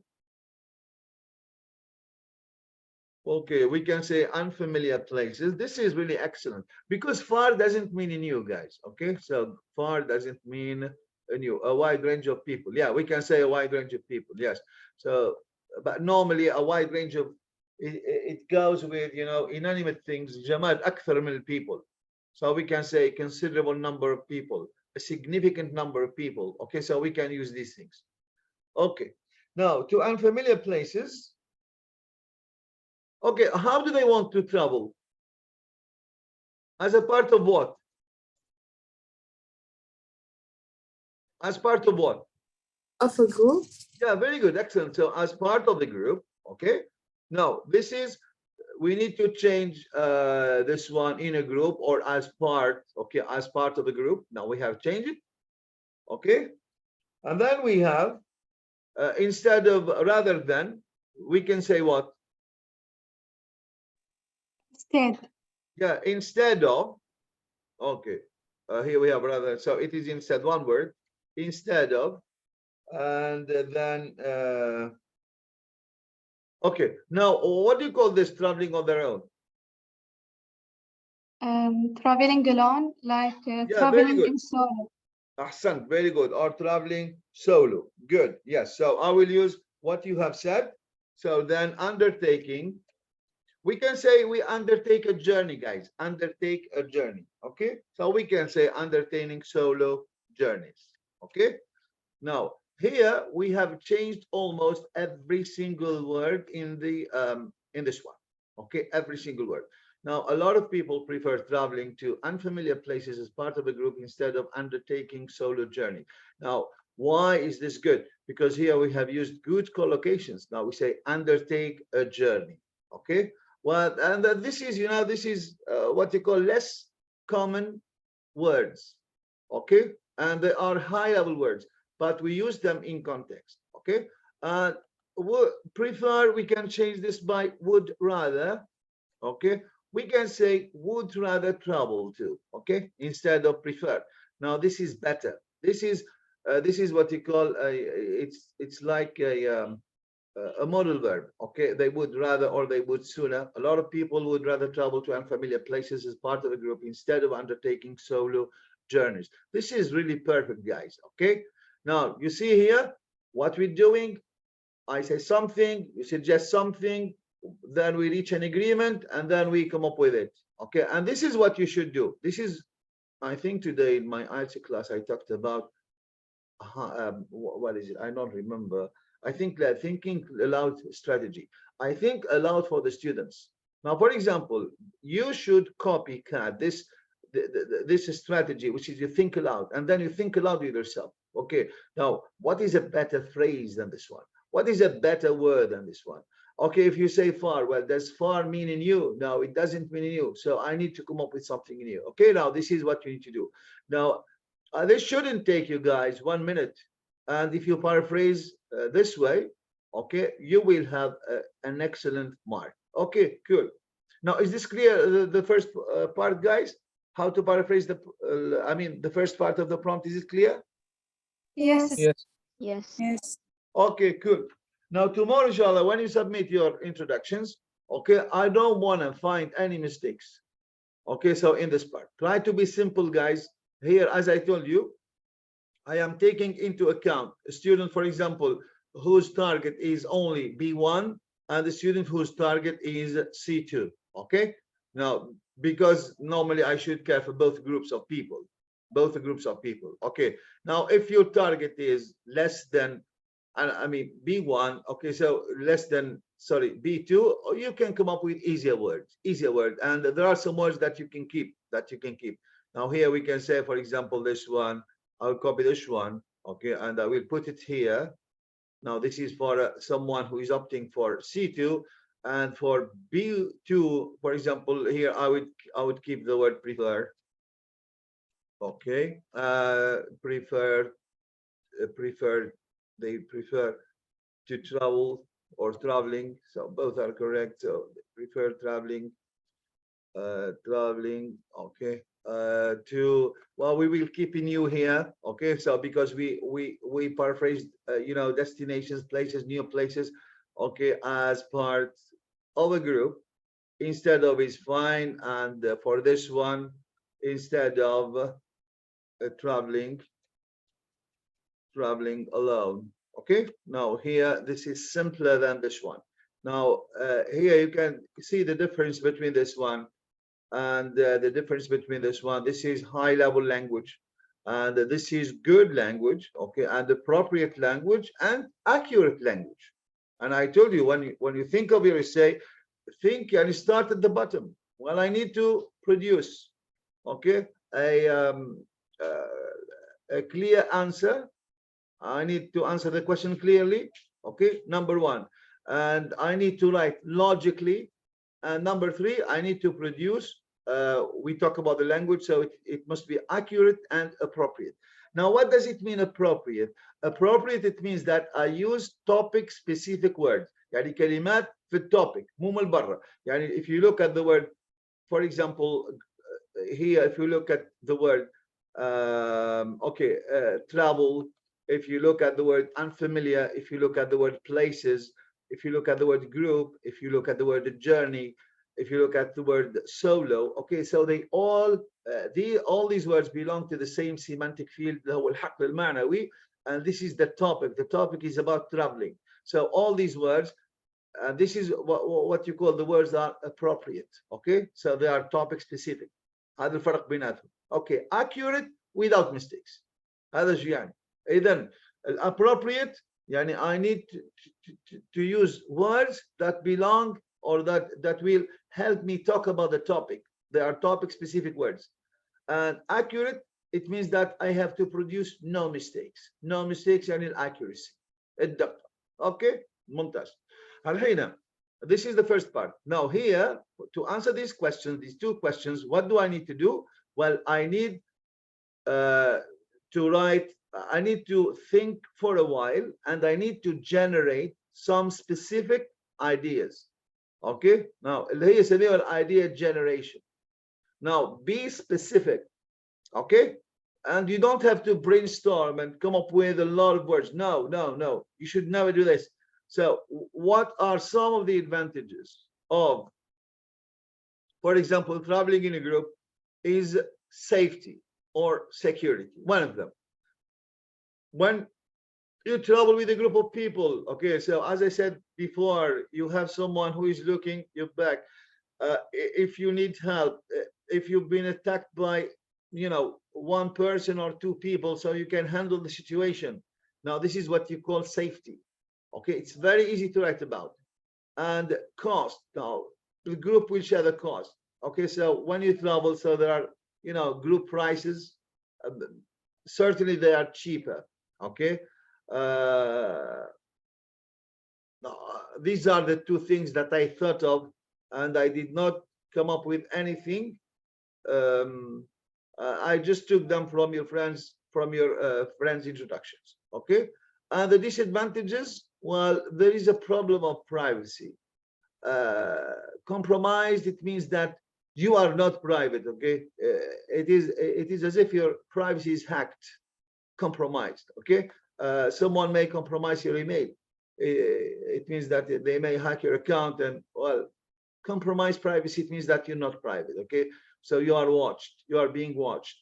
Okay, we can say unfamiliar places. This is really excellent because far doesn't mean new, guys. Okay, so far doesn't mean new. A wide range of people. Yeah, we can say a wide range of people. Yes. So, but normally a wide range of it goes with, you know, inanimate things. جماد أكثر من people. So we can say considerable number of people, a significant number of people. Okay, so we can use these things. Okay, now to unfamiliar places. Okay, how do they want to travel? As a part of what? As part of what? Of a group. Yeah, very good, excellent. So as part of the group, okay. Now this is, we need to change this one in a group or as part, okay, as part of the group. Now we have changed it, okay. And then we have, instead of rather than, we can say what? Instead. Yeah, instead of, okay. Here we have rather, so it is instead, one word, instead of, and then, okay. Now, what do you call this traveling on their own? Traveling alone, like very traveling good. in solo. Ahsan, very good. Or traveling solo. Good. Yes. So I will use what you have said. So then undertaking, we can say we undertake a journey, guys. Undertake a journey. Okay. So we can say undertaking solo journeys. Okay. Now here we have changed almost every single word in this one. Okay. Every single word. Now, a lot of people prefer traveling to unfamiliar places as part of a group instead of undertaking solo journey. Now, why is this good? Because here we have used good collocations. Now we say undertake a journey. Okay. Well, and this is, this is what you call less common words. Okay. And they are high level words, but we use them in context. Okay. Prefer, we can change this by would rather. Okay. We can say would rather travel to, okay, instead of prefer. Now this is better. This is what you call it's like a modal verb. Okay, they would rather or they would sooner. A lot of people would rather travel to unfamiliar places as part of a group instead of undertaking solo journeys. This is really perfect, guys. Okay. Now you see here what we're doing. I say something, you suggest something, then we reach an agreement, and then we come up with it. Okay, and this is what you should do. This is, I think today in my IELTS class I talked about what is it? I don't remember. I think that thinking aloud strategy. I think aloud for the students. Now, for example, you should copycat this strategy, which is you think aloud, and then you think aloud with yourself. Okay, now what is a better phrase than this one? What is a better word than this one? Okay, if you say far, well, does far mean in you? No, it doesn't mean in you. So I need to come up with something new. Okay, now this is what you need to do. Now, this shouldn't take you guys 1 minute. And if you paraphrase this way, okay, you will have an excellent mark. Okay, cool. Now, is this clear, the first part, guys? How to paraphrase the first part of the prompt, is it clear? Yes. Yes. Yes. Yes. Okay, cool. Now tomorrow, inshallah, when you submit your introductions, okay, I don't want to find any mistakes. Okay, so in this part, try to be simple, guys. Here, as I told you, I am taking into account a student, for example, whose target is only B1 and the student whose target is C2. Okay, now, because normally I should care for both groups of people, Okay, now if your target is less than, I mean B1, okay, so less than, sorry, B2, you can come up with easier words, and there are some words that you can keep, Now here we can say, for example, this one, I'll copy this one, okay, and I will put it here. Now this is for someone who is opting for C2, and for B2, for example, here I would keep the word prefer. Okay, they prefer to travel or traveling, so both are correct. So they prefer traveling, okay, to, well, we will keep in you here, okay, so because we paraphrased destinations, places, new places, okay, as part of a group instead of is fine, and for this one, instead of traveling alone. Okay, now here this is simpler than this one. Now here you can see the difference between this one and the difference between this one. This is high level language, and this is good language, okay, and appropriate language and accurate language. And I told you, when you think of your essay, think and start at the bottom. Well, I need to produce okay, a clear answer. I need to answer the question clearly, okay, number one. And I need to write logically. And number three, I need to produce, we talk about the language, so it must be accurate and appropriate. Now, what does it mean appropriate? Appropriate, it means that I use topic specific words. يعني كلمات في التوبيك مو من برا. يعني if you look at the word, for example, here, if you look at the word, travel, if you look at the word unfamiliar, if you look at the word places, if you look at the word group, if you look at the word journey, if you look at the word solo, okay, so they all these words belong to the same semantic field, and this is the topic. The topic is about traveling. So all these words, this is what you call the words are appropriate, okay? So they are topic specific. هذا الفرق بيناتهم. Okay, accurate without mistakes. هذا شو يعني. إذن appropriate يعني I need to use words that belong or that will help me talk about the topic. They are topic specific words. And accurate, it means that I have to produce no mistakes. No mistakes يعني accuracy. الدقة. Okay, ممتاز. الحين, this is the first part. Now here, to answer these questions, these two questions, what do I need to do? Well, I need to write, I need to think for a while, and I need to generate some specific ideas. Okay, now اللي هي يسميها idea generation. Now be specific, okay, and you don't have to brainstorm and come up with a lot of words. No, you should never do this. So what are some of the advantages of, for example, traveling in a group? Is safety or security, one of them. When you travel with a group of people, okay, so as I said before, you have someone who is looking your back. If you need help, if you've been attacked by, you know, one person or two people, so you can handle the situation. Now, this is what you call safety. Okay, it's very easy to write about. And cost. Now, the group will share the cost. Okay, so when you travel, so there are, you know, group prices. Certainly, they are cheaper. Okay. These are the two things that I thought of, and I did not come up with anything. I just took them from your friends' introductions. Okay. And the disadvantages, well, there is a problem of privacy. Compromised, it means that you are not private. Okay. It is as if your privacy is hacked. Compromised. Okay. Someone may compromise your email. It means that they may hack your account, and well, compromised privacy, it means that you're not private. Okay, so you are watched, you are being watched.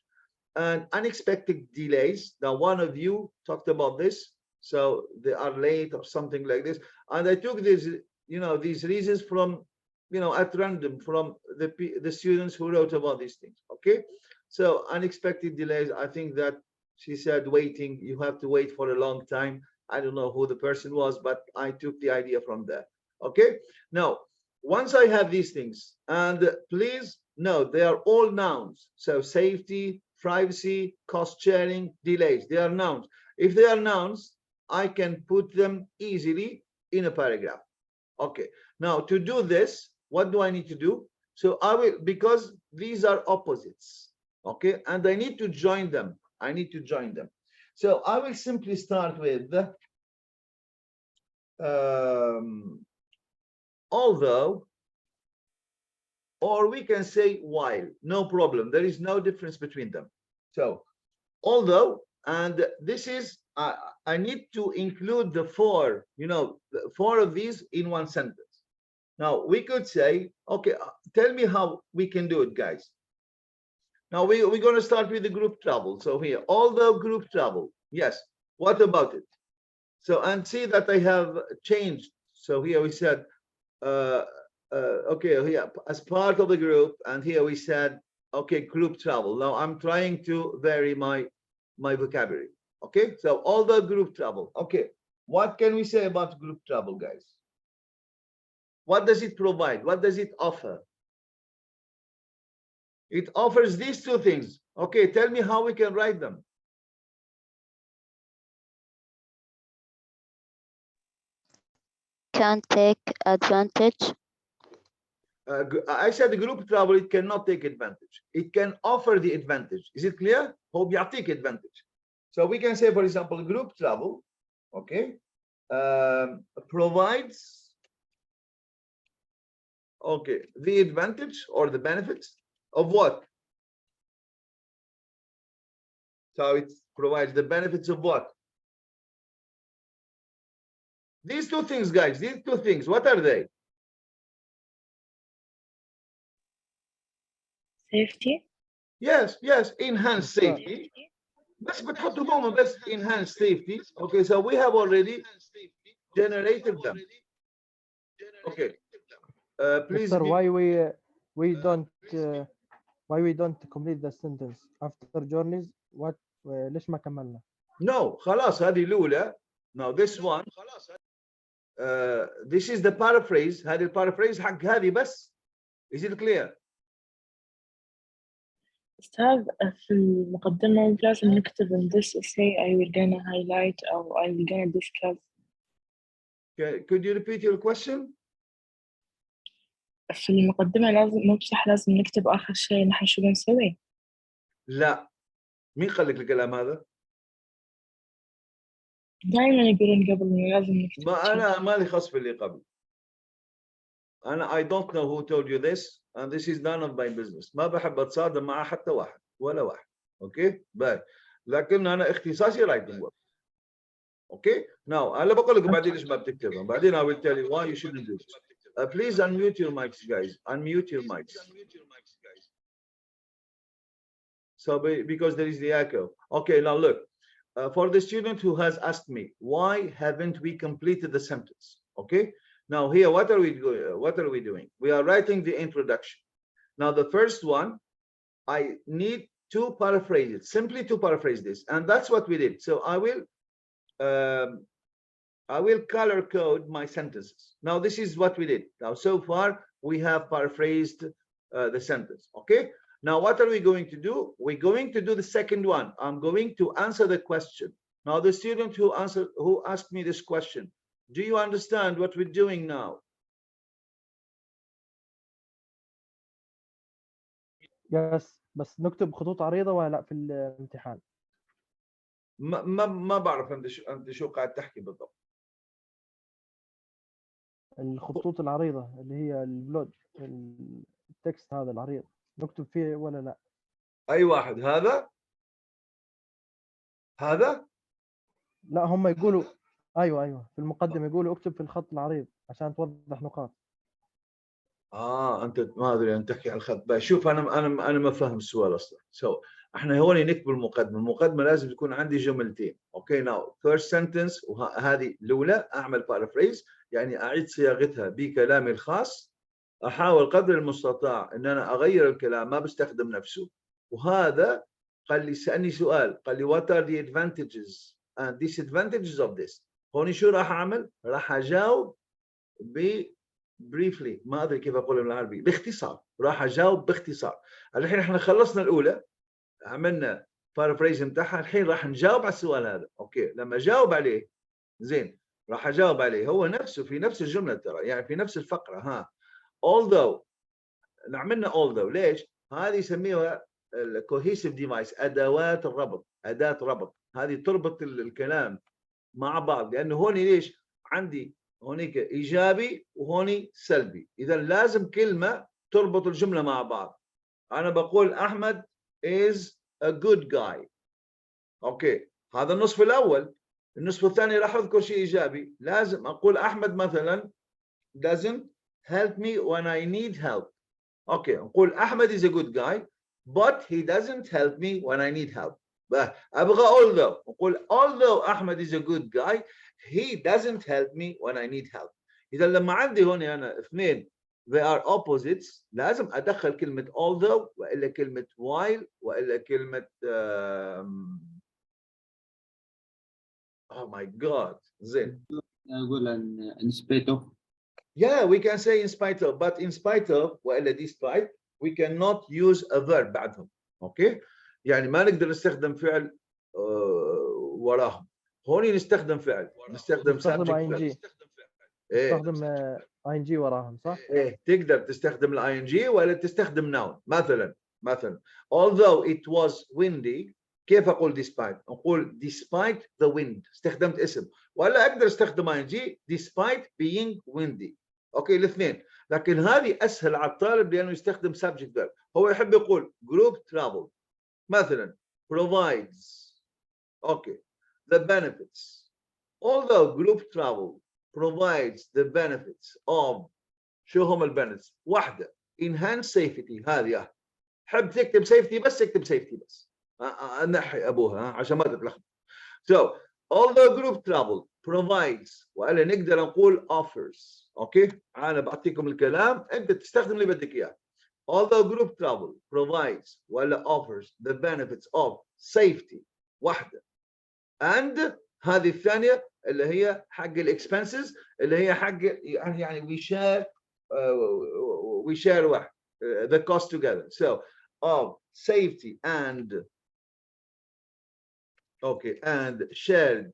And unexpected delays. Now, one of you talked about this, so they are late or something like this, and I took these, you know, these reasons from, you know, at random from the students who wrote about these things. Okay, so unexpected delays, I think that she said waiting, you have to wait for a long time. I don't know who the person was, but I took the idea from there. Okay, now once I have these things, and please note they are all nouns. So safety, privacy, cost sharing, delays, they are nouns. If they are nouns, I can put them easily in a paragraph. Okay, now to do this, what do I need to do? So I will, because these are opposites, okay, and I need to join them. I need to join them. So I will simply start with although, or we can say while, no problem. There is no difference between them. So although, and this is, I need to include the four, you know, the four of these in one sentence. Now we could say, okay, tell me how we can do it, guys. Now we're going to start with the group travel. So here, although group travel, yes, what about it? So, and see that I have changed. So here we said, okay, here as part of the group, and here we said, okay, group travel. Now I'm trying to vary my vocabulary. Okay, so although group travel, okay, what can we say about group travel, guys? What does it provide? What does it offer? It offers these two things. Okay, tell me how we can write them. Can take advantage. I said group travel, it cannot take advantage. It can offer the advantage. Is it clear? هو بيعطيك advantage. So we can say, for example, group travel, okay, provides, okay, the advantage or the benefits of what? So it provides the benefits of what? These two things, guys, these two things, what are they? Safety. Yes, yes, enhanced safety. بس بتحطوا ضمن بس enhanced safety. Okay, so we have already generated them. Okay. Please. Sir, give- why we don't complete the sentence after journeys? What ليش ما كملنا؟ No, خلاص هذه الأولى. Now this one. This is the paraphrase. هذه البارaphrase حق هذه بس. Is it clear? أستاذ في المقدمة لازم نكتب in this essay I will gonna highlight أو I will gonna discuss. Okay. Could you repeat your question? في المقدمة لازم نمسح، لازم نكتب آخر شيء نحن شو بنسوي. لا. مين قال لك الكلام هذا؟ دائما يقولون قبل إنه لازم نكتب ما شيء. أنا مالي خاص باللي قبل. I don't know who told you this and this is none of my business. ما بحب أتصادم مع حتى واحد ولا واحد. Okay? باي. لكن أنا اختصاصي writing work. Okay? Now أنا بقول لك بعدين ليش ما بتكتبها. بعدين I will tell you why you shouldn't do this. Please unmute your mics, guys. Unmute your mics. So because there is the echo. Okay, now look. For the student who has asked me, why haven't we completed the sentence? Okay. Now here, what are we doing? What are we doing? We are writing the introduction. Now the first one, I need to paraphrase it, simply to paraphrase this, and that's what we did. So I will color code my sentences. Now this is what we did. Now so far we have paraphrased the sentence. Okay. Now what are we going to do? We're going to do the second one. I'm going to answer the question. Now the student who asked me this question, do you understand what we're doing now? Yes, بس نكتب خطوط عريضة ولا لا في الامتحان؟ ما بعرف انت شو قاعد تحكي بالضبط. الخطوط العريضة اللي هي البلوج التكست هذا العريض نكتب فيه ولا لا؟ اي واحد هذا؟ لا هم يقولوا ايوه في المقدمة يقولوا اكتب في الخط العريض عشان توضح نقاط. انت ما ادري انت تحكي على الخط. شوف انا ما فاهم السؤال اصلا. احنا هون نكتب المقدمة لازم تكون عندي جملتين. اوكي ناو فيرست سنتنس وهذه الاولى اعمل بارافريز يعني اعيد صياغتها بكلامي الخاص. احاول قدر المستطاع ان انا اغير الكلام ما بستخدم نفسه. وهذا قال لي سألني سؤال قال لي what are the advantages and disadvantages of this. هون شو راح اعمل؟ راح اجاوب briefly ما ادري كيف اقولها بالعربي باختصار. راح اجاوب باختصار. الحين احنا خلصنا الاولى عملنا بارافريز بتاعها. الحين راح نجاوب على السؤال هذا. اوكي لما اجاوب عليه زين راح اجاوب عليه هو نفسه في نفس الجمله ترى يعني في نفس الفقره. ها although عملنا although ليش؟ هذه يسميها الكوهيسيف ديفايس ادوات الربط. اداه ربط هذه تربط الكلام مع بعض لانه هون ليش عندي هونيك ايجابي وهوني سلبي. اذا لازم كلمه تربط الجمله مع بعض. انا بقول احمد is a good guy. اوكي هذا النصف الاول. النصف الثاني راح اذكر شيء ايجابي. لازم اقول احمد مثلا doesn't help me when I need help. اوكي نقول احمد is a good guy but he doesn't help me when I need help. ابغى although نقول although احمد is a good guy he doesn't help me when I need help. اذا لما عندي هون انا اثنين they are opposites لازم ادخل كلمه although والا كلمه while والا كلمه oh my god زين. اقول in spite of. Yeah, we can say in spite of, but in spite of والا despite we cannot use a verb بعدهم. اوكي يعني ما نقدر نستخدم فعل وراهم. هون نستخدم فعل، نستخدم نستخدم subject ing. verb. ايه نستخدم ing وراهم صح؟ ايه تقدر تستخدم الاي ان جي ولا تستخدم ناون. مثلا although it was windy، كيف اقول despite؟ نقول despite the wind، استخدمت اسم. ولا اقدر استخدم اي ان جي despite being windy. اوكي الاثنين، لكن هذه اسهل على الطالب لانه يستخدم subject verb. هو يحب يقول group travel مثلا provides اوكي the benefits. although group travel provides the benefits of، شو هم البنفيتس؟ واحدة enhance safety، هذه حب تكتب safety بس اكتب safety بس، نحي ابوها عشان ما تتلخبط. So although group travel provides، ولا نقدر نقول offers. اوكي انا بعطيكم الكلام انت تستخدم اللي بدك اياه. although group travel provides ولا offers the benefits of safety، واحدة. and هذه الثانية اللي هي حق الاكسبنسز، اللي هي حق يعني we share واحد the cost together. So of safety and okay and shared،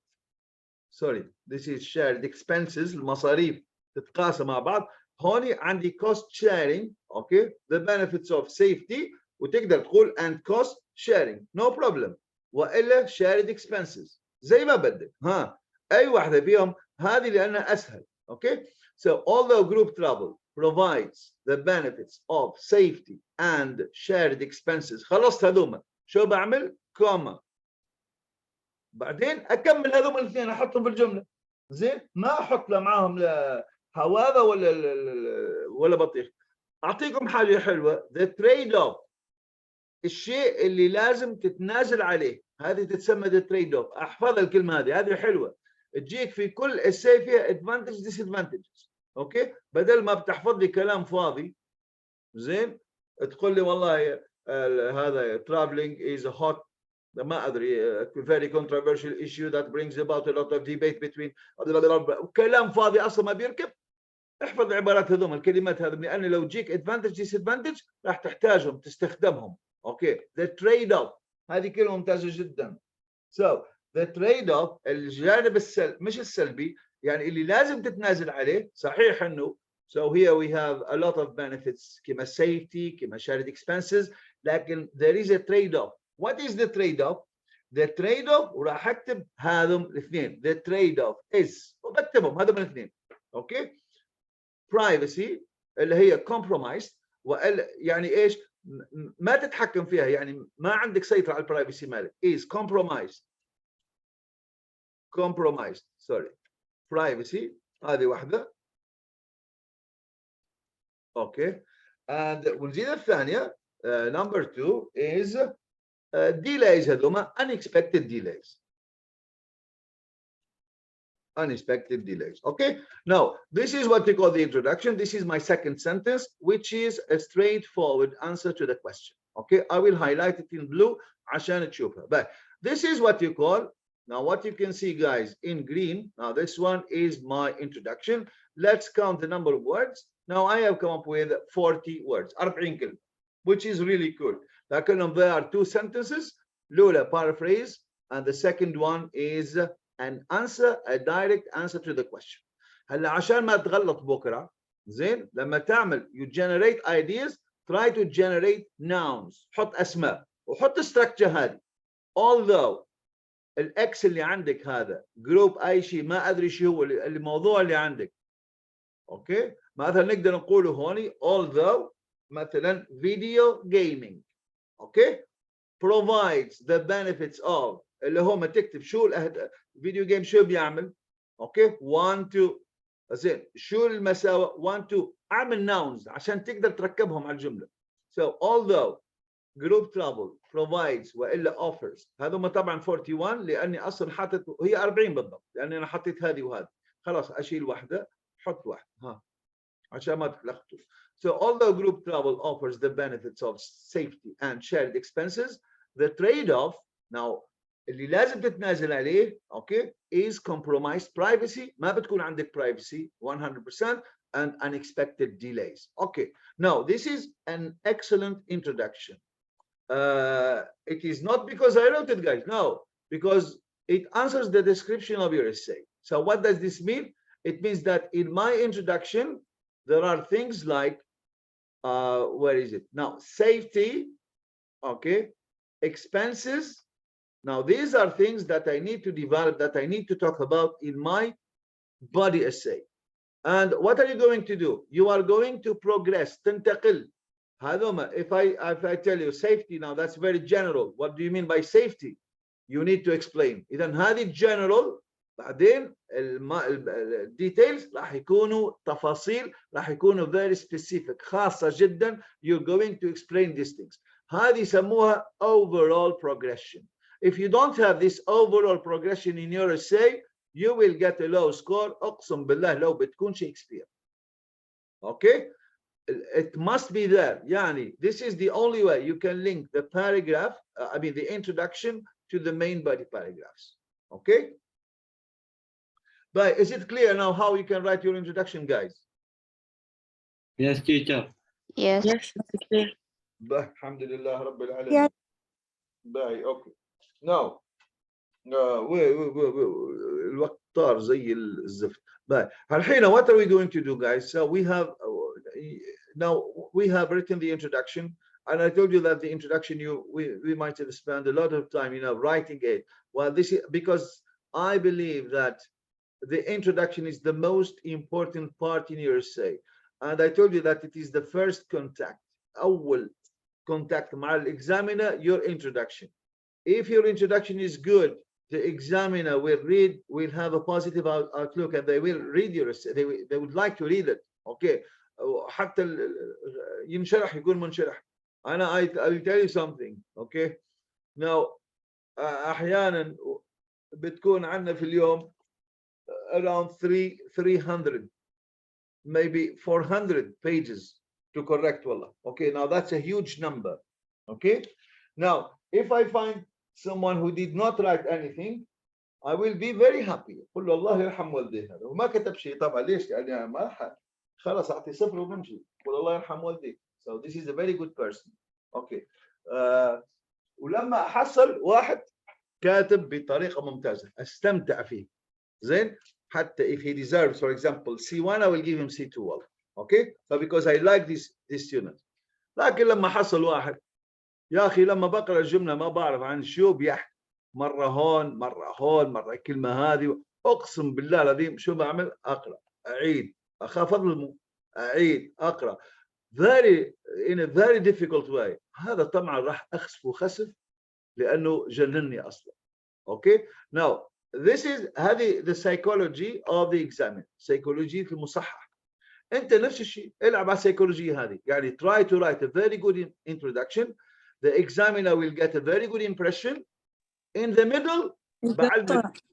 sorry this is shared expenses، المصاريف تتقاسم مع بعض. هوني عندي cost sharing okay the benefits of safety، وتقدر تقول and cost sharing no problem، والا shared expenses زي ما بدك. ها اي واحده فيهم هذه لانها اسهل. اوكي so although group travel provides the benefits of safety and shared expenses، خلصت هذوما. شو بعمل؟ كوما، بعدين اكمل هذوما الاثنين احطهم في الجمله. زين ما احط لا معاهم لا هواذا ولا بطيخ. اعطيكم حاجه حلوه the trade off، الشيء اللي لازم تتنازل عليه، هذه تتسمى the trade off. احفظ الكلمه هذه حلوه تجيك في كل essay فيها advantage disadvantages. اوكي بدل ما بتحفظ لي كلام فاضي زين تقول لي والله هذا traveling is a hot ما ادري very controversial issue that brings about a lot of debate between كلام فاضي اصلا ما بيركب. احفظ العبارات هذوم الكلمات هذه، لان لو تجيك advantage disadvantage راح تحتاجهم تستخدمهم. اوكي the trade off هذه كلمه ممتازه جدا. so the trade off الجانب مش السلبي يعني اللي لازم تتنازل عليه. صحيح انه so here we have a lot of benefits كما safety كما shared expenses، لكن there is a trade off. what is the trade off؟ the trade off وراح اكتب هذم الاثنين the trade off is وبكتبهم هذم الاثنين. اوكي privacy اللي هي compromised، يعني ايش؟ ما تتحكم فيها يعني ما عندك سيطرة على البرايفسي مالك is compromised sorry privacy هذه واحدة. اوكي and ونزيد الثانية number 2 is delays هذوما unexpected delays. Okay now this is what we call the introduction. This is my second sentence which is a straightforward answer to the question. Okay I will highlight it in blue عشان تشوفها. but this is what you call now what you can see guys in green. now this one is my introduction. let's count the number of words. now I have come up with 40 words 40 كلمة which is really cool. لكنهم there are two sentences. الأولى paraphrase and the second one is an answer, a direct answer to the question. هلا عشان ما تغلط بكره زين لما تعمل you generate ideas try to generate nouns، حط اسماء وحط structure هذه. although الاكس اللي عندك هذا جروب اي شيء ما ادري شو هو الموضوع اللي عندك. اوكي مثلا نقدر نقوله هوني although مثلا video gaming اوكي provides the benefits of اللي هم تكتب شو فيديو جيم شو بيعمل. اوكي 1 2 زين شو المساوئ 1 2 اعمل nouns عشان تقدر تركبهم على الجمله. so although group travel provides والا offers هذول طبعا 41 لاني اصلا حاطط هي 40 بالضبط لاني انا حطيت هذه وهذه. خلاص اشيل واحده حط واحده ها عشان ما تلخبطوا. so although group travel offers the benefits of safety and shared expenses the trade-off now اللي لازم تتنازل عليه اوكي is compromised privacy. ما بتكون عندك privacy 100% and unexpected delays. Okay, now this is an excellent introduction. It is not because I wrote it, guys, no, because it answers the description of your essay. So what does this mean? It means that in my introduction, there are things like, where is it? Now, safety, okay, expenses. Now, these are things that I need to develop, that I need to talk about in my body essay. And what are you going to do? You are going to progress. تنتقل. If I tell you safety now, that's very general. What do you mean by safety? You need to explain. إذا هذه general. بعدين details راح يكونوا تفاصيل راح يكونوا very specific خاصة جدا. You're going to explain these things. هذه يسموها overall progression. If you don't have this overall progression in your essay, you will get a low score. أقسم بالله لو بتكون شكسبير. Okay? It must be there. Yani, this is the only way you can link the paragraph, the introduction to the main body paragraphs. Okay? But is it clear now how you can write your introduction, guys? Yes, teacher. Yes. Yes, it's clear. Alhamdulillah Rabbil Alamin. Yeah. Okay. Now, الوقت طار زي الزفت. الحين what are we going to do, guys? So we have written the introduction, and I told you that the introduction we might have spent a lot of time writing it. Well, this is because I believe that the introduction is the most important part in your essay, and I told you that it is the first contact. أول contact مع examiner, your introduction. If your introduction is good, the examiner will have a positive outlook, and they will read your essay. They would like to read it. Okay. حتى ينشرح يكون منشرح. I will tell you something. Okay. Now أحيانا بتكون عندنا في اليوم around 300 maybe 400 pages to correct. Wallah. Okay. Now that's a huge number. Okay. Now if I find someone who did not write anything, I will be very happy. قل له الله يرحم والديه هذا وما كتب شيء طبعا. ليش؟ يعني ما خلاص أعطي صفر وبمشي. قل الله يرحم والديه. So this is a very good person. Okay. ولما أحصل واحد كاتب بطريقة ممتازة أستمتع فيه. زين. حتى if he deserves, for example, C1, I will give him C2. والله. Okay. So because I like this student. لكن لما حصل واحد يا أخي لما بقرأ الجملة ما بعرف عن شو بيحكي. مرة هون مرة الكلمة هذه. أقسم بالله العظيم شو بعمل؟ أقرأ أعيد أخاف أظلمه أعيد أقرأ in a very difficult way. هذا طبعا راح أخسف وخسف لأنه جنني أصلا. Okay. Now this is هذه the psychology of the examiner. psychology في المصحح. أنت نفس الشيء العب على السيكولوجية هذه. يعني try to write a very good introduction. The examiner will get a very good impression. In the middle بعلمك.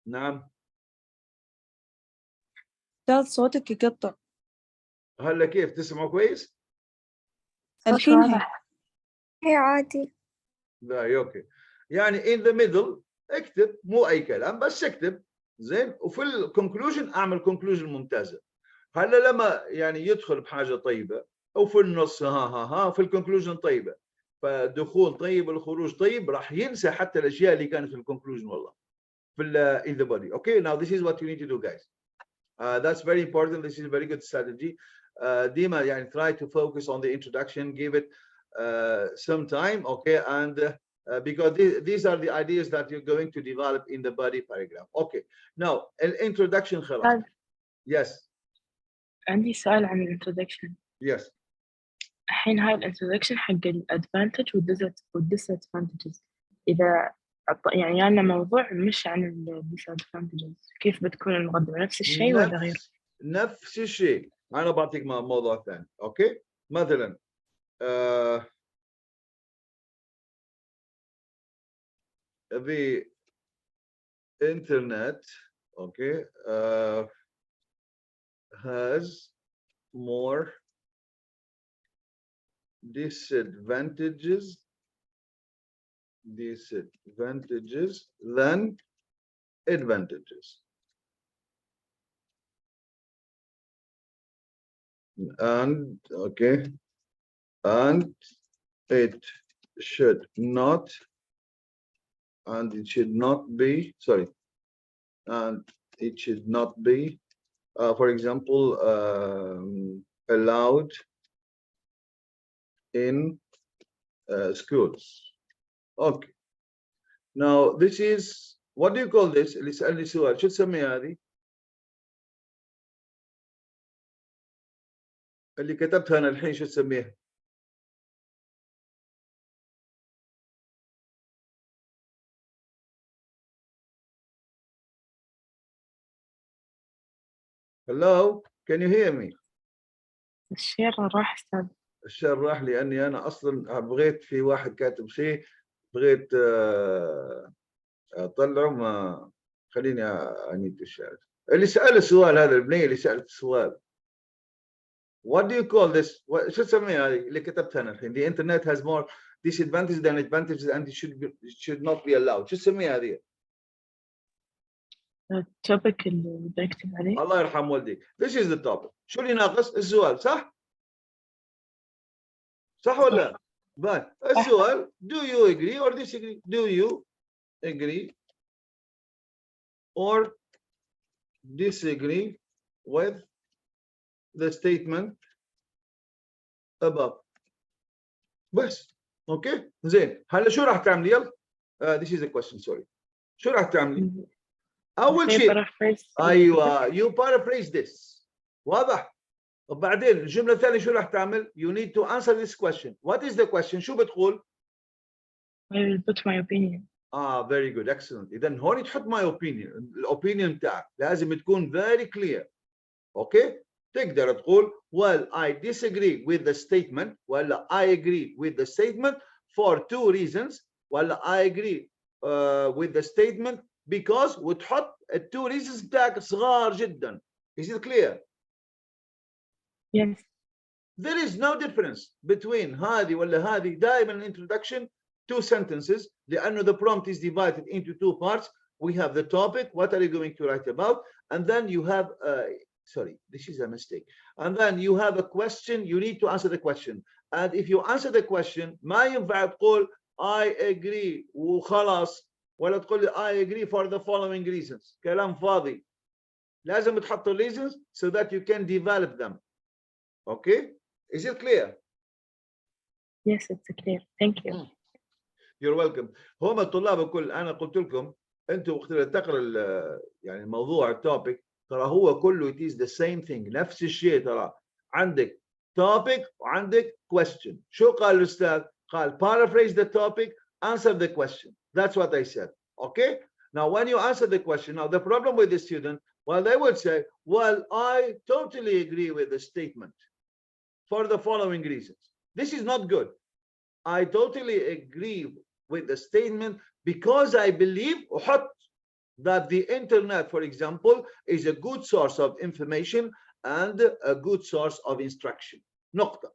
نعم. أستاذ صوتك يقطع. هلا كيف تسمعوا كويس؟ الحين هي عادي. اوكي. يعني in the middle اكتب مو اي كلام بس اكتب زين وفي الكونكلوجن اعمل كونكلوجن ممتازه. هلا لما يعني يدخل بحاجه طيبه او في النص ها في الكونكلوجن طيبه فدخول طيب والخروج طيب راح ينسى حتى الاشياء اللي كانت في الكونكلوجن والله في in the body. Okay, now this is what you need to do, guys. That's very important. This is a very good strategy. Dima, يعني try to focus on the introduction, give it some time, okay, and because these are the ideas that you're going to develop in the body paragraph. Okay, now introduction خلاص. Yes. عندي سؤال عن الانترودكشن. Yes. الحين هاي الانترودكشن حق الادفانتج والديسادفانتجز. إذا يعني أنا موضوع مش عن الديسادفانتجز، كيف بتكون المقدمة؟ نفس الشيء ولا غير؟ نفس الشيء. أنا بعطيك موضوع ثاني. أوكي. مثلا the internet, okay, has more disadvantages than advantages. and okay, and it should not, and it should not be, sorry, and it should not be, for example, allowed in schools. Okay. Now this is, what do you call this? اللي سألني سؤال شو تسميها هذه؟ اللي كتبتها أنا الحين شو تسميها؟ Hello, can you hear me? الشير راح أستاذ. الشير راح لأني أنا أصلا بغيت في واحد كاتب شيء بغيت أطلعه ما خليني أنيت الشير. اللي سأل السؤال هذا البنية اللي سألت السؤال. What do you call this? شو تسميها هذه اللي كتبتها أنا الحين؟ The internet has more disadvantages than advantages and it should not be allowed. شو تسميها هذه؟ التوبيك اللي بكتب عليه. الله يرحم والديك. This is the topic. شو اللي ناقص؟ السؤال صح؟ صح ولا؟ لا؟ السؤال do you agree or disagree? Do you agree or disagree with the statement above? بس اوكي زين هلا شو راح تعملي يلا؟ this is a question sorry. شو راح تعملي؟ اول شيء ايوه you paraphrase this واضح؟ وبعدين الجمله الثانيه شو راح تعمل؟ you need to answer this question. What is the question؟ شو بتقول؟ I will put my opinion. very good excellent. اذا هون تحط my opinion. الاوبينيون بتاعك لازم تكون very clear. اوكي؟ تقدر تقول well I disagree with the statement ولا I agree with the statement for two reasons ولا I agree with the statement because وتحط التو reasons بتاعك صغار جدا. Is it clear? Yes. There is no difference between هذه ولا هذه. دائما introduction two sentences لأنه the prompt is divided into two parts. We have the topic, what are you going to write about, and then you have sorry, this is a mistake. And then you have a question, you need to answer the question. And if you answer the question, ما ينفع تقول I agree وخلاص ولا تقول I agree for the following reasons. كلام فاضي. لازم تحط reasons so that you can develop them. Okay? Is it clear? Yes, it's clear. Thank you. You're welcome. هم الطلاب الكل أنا قلت لكم أنتوا وقت تقرأ يعني الموضوع التوبيك ترى هو كله it is the same thing. نفس الشيء ترى عندك topic وعندك question. شو قال الأستاذ؟ قال paraphrase the topic, answer the question. That's what I said. Okay? Now when you answer the question, now the problem with the student, well they would say, well I totally agree with the statement for the following reasons. This is not good. I totally agree with the statement because I believe that the internet, for example, is a good source of information and a good source of instruction. نقطة.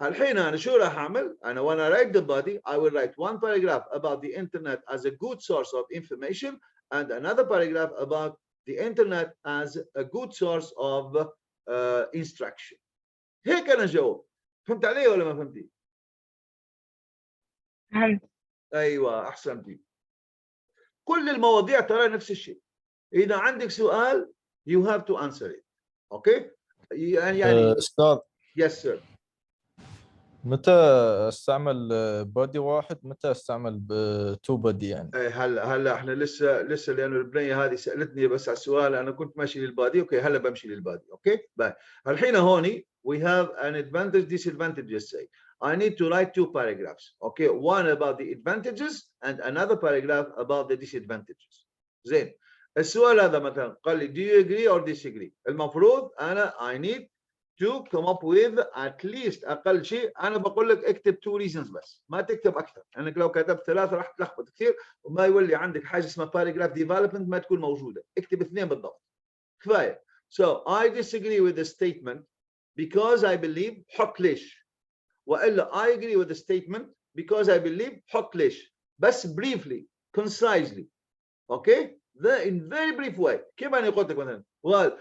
الحين أنا شو راح أعمل؟ أنا when I write the body, I will write one paragraph about the internet as a good source of information and another paragraph about the internet as a good source of instruction. هيك أنا جاوب. فهمت علي ولا ما فهمتي؟ فهمت. أيوة أحسنتي. كل المواضيع ترى نفس الشيء. إذا عندك سؤال you have to answer it. Okay? يعني أستاذ. Yes sir. متى استعمل بودي واحد متى استعمل تو بودي يعني؟ هلا احنا لسه لانه البنيه هذه سالتني بس على السؤال انا كنت ماشي للبادي. اوكي هلا بمشي للبادي. اوكي باي. الحين هوني we have an advantage disadvantage. Just say I need to write two paragraphs. Okay, one about the advantages and another paragraph about the disadvantages. زين. السؤال هذا مثلا قال لي do you agree or disagree؟ المفروض انا I need to come up with at least أقل شيء أنا بقول لك اكتب two reasons بس ما تكتب أكثر لأنك لو كتبت ثلاثة راح تلخبط كثير وما يولي عندك حاجة اسمها paragraph development ما تكون موجودة. اكتب اثنين بالضبط كفاية. So I disagree with the statement because I believe حط ليش وإلا I agree with the statement because I believe حط ليش بس briefly concisely. Okay? In very brief way. كيف أنا قلت لك مثلا well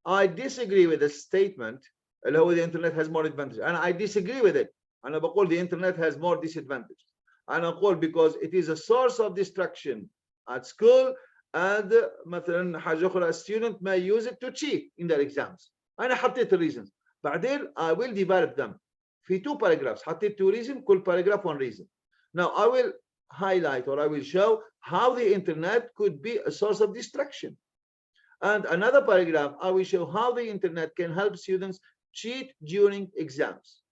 I disagree with the statement اللي هو the internet has more advantage. أنا I disagree with it. أنا بقول the internet has more disadvantage. أنا أقول because it is a source of distraction at school and مثلا حاجة أخرى student may use it to cheat in their exams. أنا حطيت reasons. بعدين I will develop them في 2 paragraphs. حطيت 2 reasons كل paragraph 1 reason. Now I will highlight or I will show how the internet could be a source of distraction. And another paragraph, I will show how the internet can help students cheat during exams.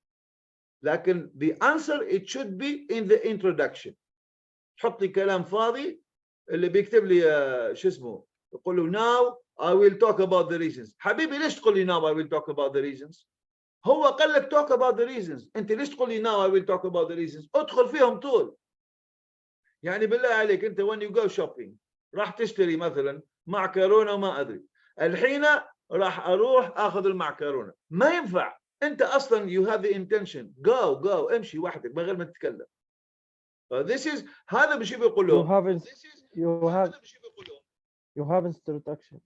لكن the answer, it should be in the introduction. حط لي كلام فاضي اللي بيكتب لي شو اسمه يقول له now I will talk about the reasons. حبيبي ليش تقول لي now I will talk about the reasons؟ هو قال لك talk about the reasons. انت ليش تقول لي now I will talk about the reasons؟ ادخل فيهم طول. يعني بالله عليك انت when you go shopping راح تشتري مثلا معكرونه وما ادري، الحين راح اروح اخذ المعكرونه، ما ينفع. انت اصلا you have the intention go امشي وحدك من غير ما تتكلم. this is هذا بشي بيقول لهم you have introduction.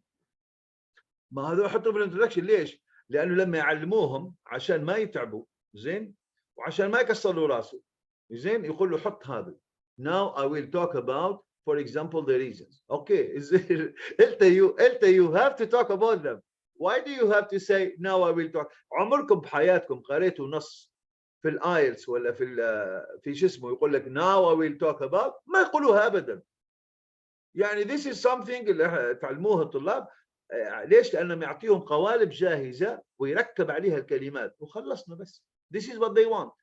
ما هذول حطوا بالانترودكشن ليش؟ لانه لما يعلموهم عشان ما يتعبوا زين وعشان ما يكسروا راسه زين يقول له حط هذا. Now I will talk about for example the reasons. Okay, you have to talk about them. Why do you have to say now I will talk? عمركم بحياتكم قريتوا نص في الايلتس ولا في شو اسمه يقول لك now I will talk about؟ ما يقولوها ابدا. يعني this is something اللي تعلموها الطلاب. ليش؟ لانهم يعطيهم قوالب جاهزه ويركب عليها الكلمات وخلصنا بس. This is what they want.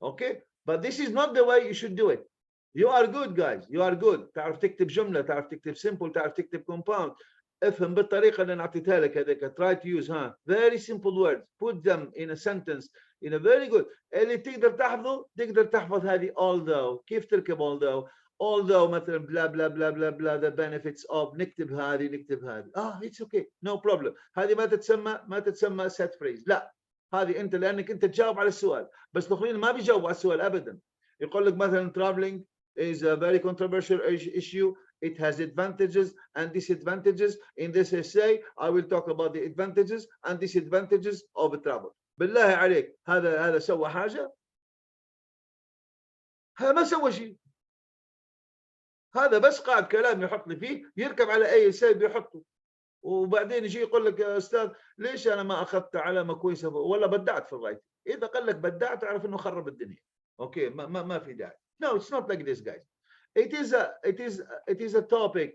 Okay, but this is not the way you should do it. You are good guys, you are good. تعرف تكتب جمله، تعرف تكتب simple، تعرف تكتب compound. افهم بالطريقه اللي انا اعطيتها لك هذيك. try to use very simple words, put them in a sentence in a very good. اللي تقدر تحفظه تقدر تحفظ هذه although. كيف تركب although مثلا بلا بلا بلا بلا بلا the benefits of. نكتب هذه it's okay no problem. هذه ما تتسمى set phrase. لا هذه انت لانك انت تجاوب على السؤال، بس الاخرين ما بيجاوبوا على السؤال ابدا. يقول لك مثلا traveling is a very controversial issue. It has advantages and disadvantages. In this essay, I will talk about the advantages and disadvantages of travel. بالله عليك هذا سوى حاجة؟ هذا ما سوى شيء. هذا بس قاعد كلام يحط لي فيه، يركب على أي شيء بيحطه، وبعدين يجي يقول لك يا أستاذ ليش أنا ما أخذت علامة كويسة ولا بدعت في الرايت. إذا قال لك بدعت اعرف إنه خرب الدنيا. أوكي ما في داعي. No, it's not like this, guys. It is a topic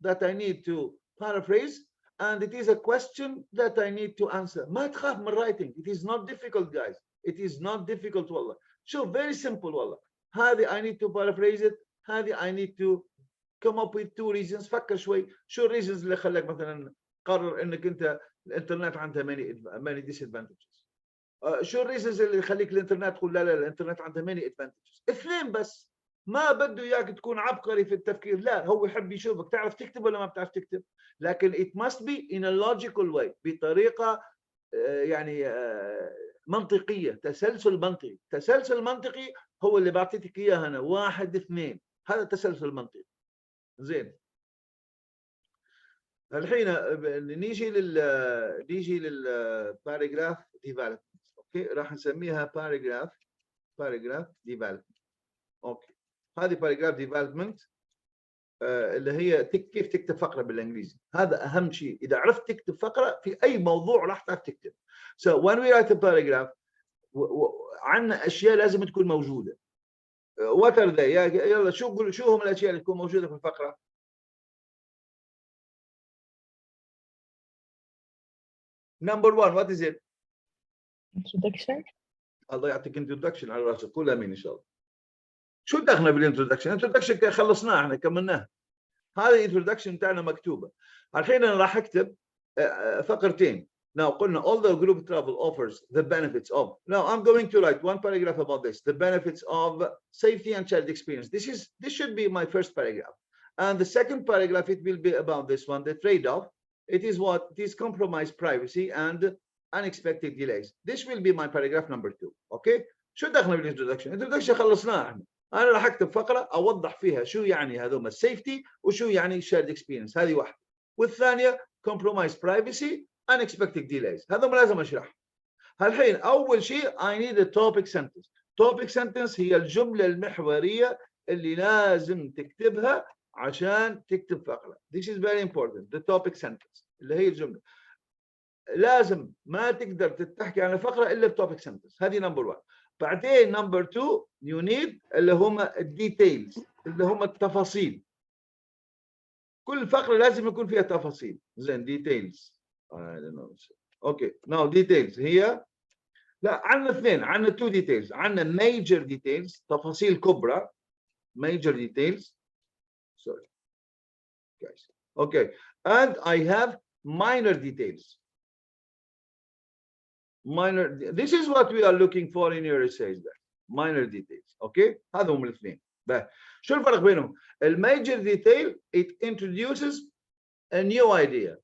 that I need to paraphrase, and it is a question that I need to answer. ما تخاف من writing. It is not difficult, guys. It is not difficult والله. شوف very simple والله. هذه I need to paraphrase it. هذه I need to come up with 2 reasons. فكر شوي شو الريزنز اللي خلاك مثلا قرر انك انت الانترنت عندها many disadvantages. شو الريزنز اللي يخليك الانترنت تقول لا الانترنت عندها many advantages. 2 بس. ما بده اياك تكون عبقري في التفكير، لا هو يحب يشوفك تعرف تكتب ولا ما بتعرف تكتب. لكن it must be in a logical way، بطريقه يعني منطقيه، تسلسل منطقي هو اللي بعطيتك اياه انا 1 2. هذا تسلسل منطقي. زين الحين نيجي للباراجراف ديفلوبمنت. اوكي راح نسميها باراجراف ديفلوبمنت. اوكي هذه باراجراف ديفلوبمنت اللي هي كيف تكتب فقره بالانجليزي. هذا اهم شيء. اذا عرفت تكتب فقره في اي موضوع راح تعرف تكتب. So when we write a paragraph عندنا اشياء لازم تكون موجوده. What are they؟ يلا شو هم الاشياء اللي تكون موجوده في الفقره؟ Number 1 what is it؟ introduction. الله يعطيك introduction على راسك. قول امين ان شاء الله. شو دخلنا بالانترودكشن؟ الانترودكشن خلصناه احنا كملناه. هذه الانترودكشن بتاعنا مكتوبه. الحين انا راح اكتب فقرتين. Now قلنا although group travel offers the benefits of. Now I'm going to write 1 paragraph about this. The benefits of safety and child experience. This should be my first paragraph. And the second paragraph it will be about this one, the trade-off. It is what? It is compromised privacy and unexpected delays. This will be my paragraph number 2. Okay? شو دخلنا بالانترودكشن؟ الانترودكشن خلصناه احنا. انا راح اكتب فقره اوضح فيها شو يعني هذوما السيفتي وشو يعني shared experience. هذه واحده. والثانيه compromise privacy unexpected delays. هذا لازم اشرح. الحين اول شيء I need a topic sentence. topic sentence هي الجمله المحوريه اللي لازم تكتبها عشان تكتب فقره. This is very important. The topic sentence اللي هي الجمله. لازم ما تقدر تحكي عن الفقره الا بتوبيك سنتنس. هذه نمبر 1. بعدين نمبر 2 يو نيد اللي هم الديتيلز، اللي هم التفاصيل. كل فقره لازم يكون فيها تفاصيل. زين ديتيلز. اوكي ناو ديتيلز هي لا عندنا اثنين، عندنا 2 ديتيلز. عندنا ميجر ديتيلز تفاصيل كبرى. ميجر ديتيلز سوري guys. Okay and I have minor details. minor, this is what we are looking for in your essays there. minor details. okay هذا هم الاثنين. شو الفرق بينهم؟ الميجر detail it introduces a new idea.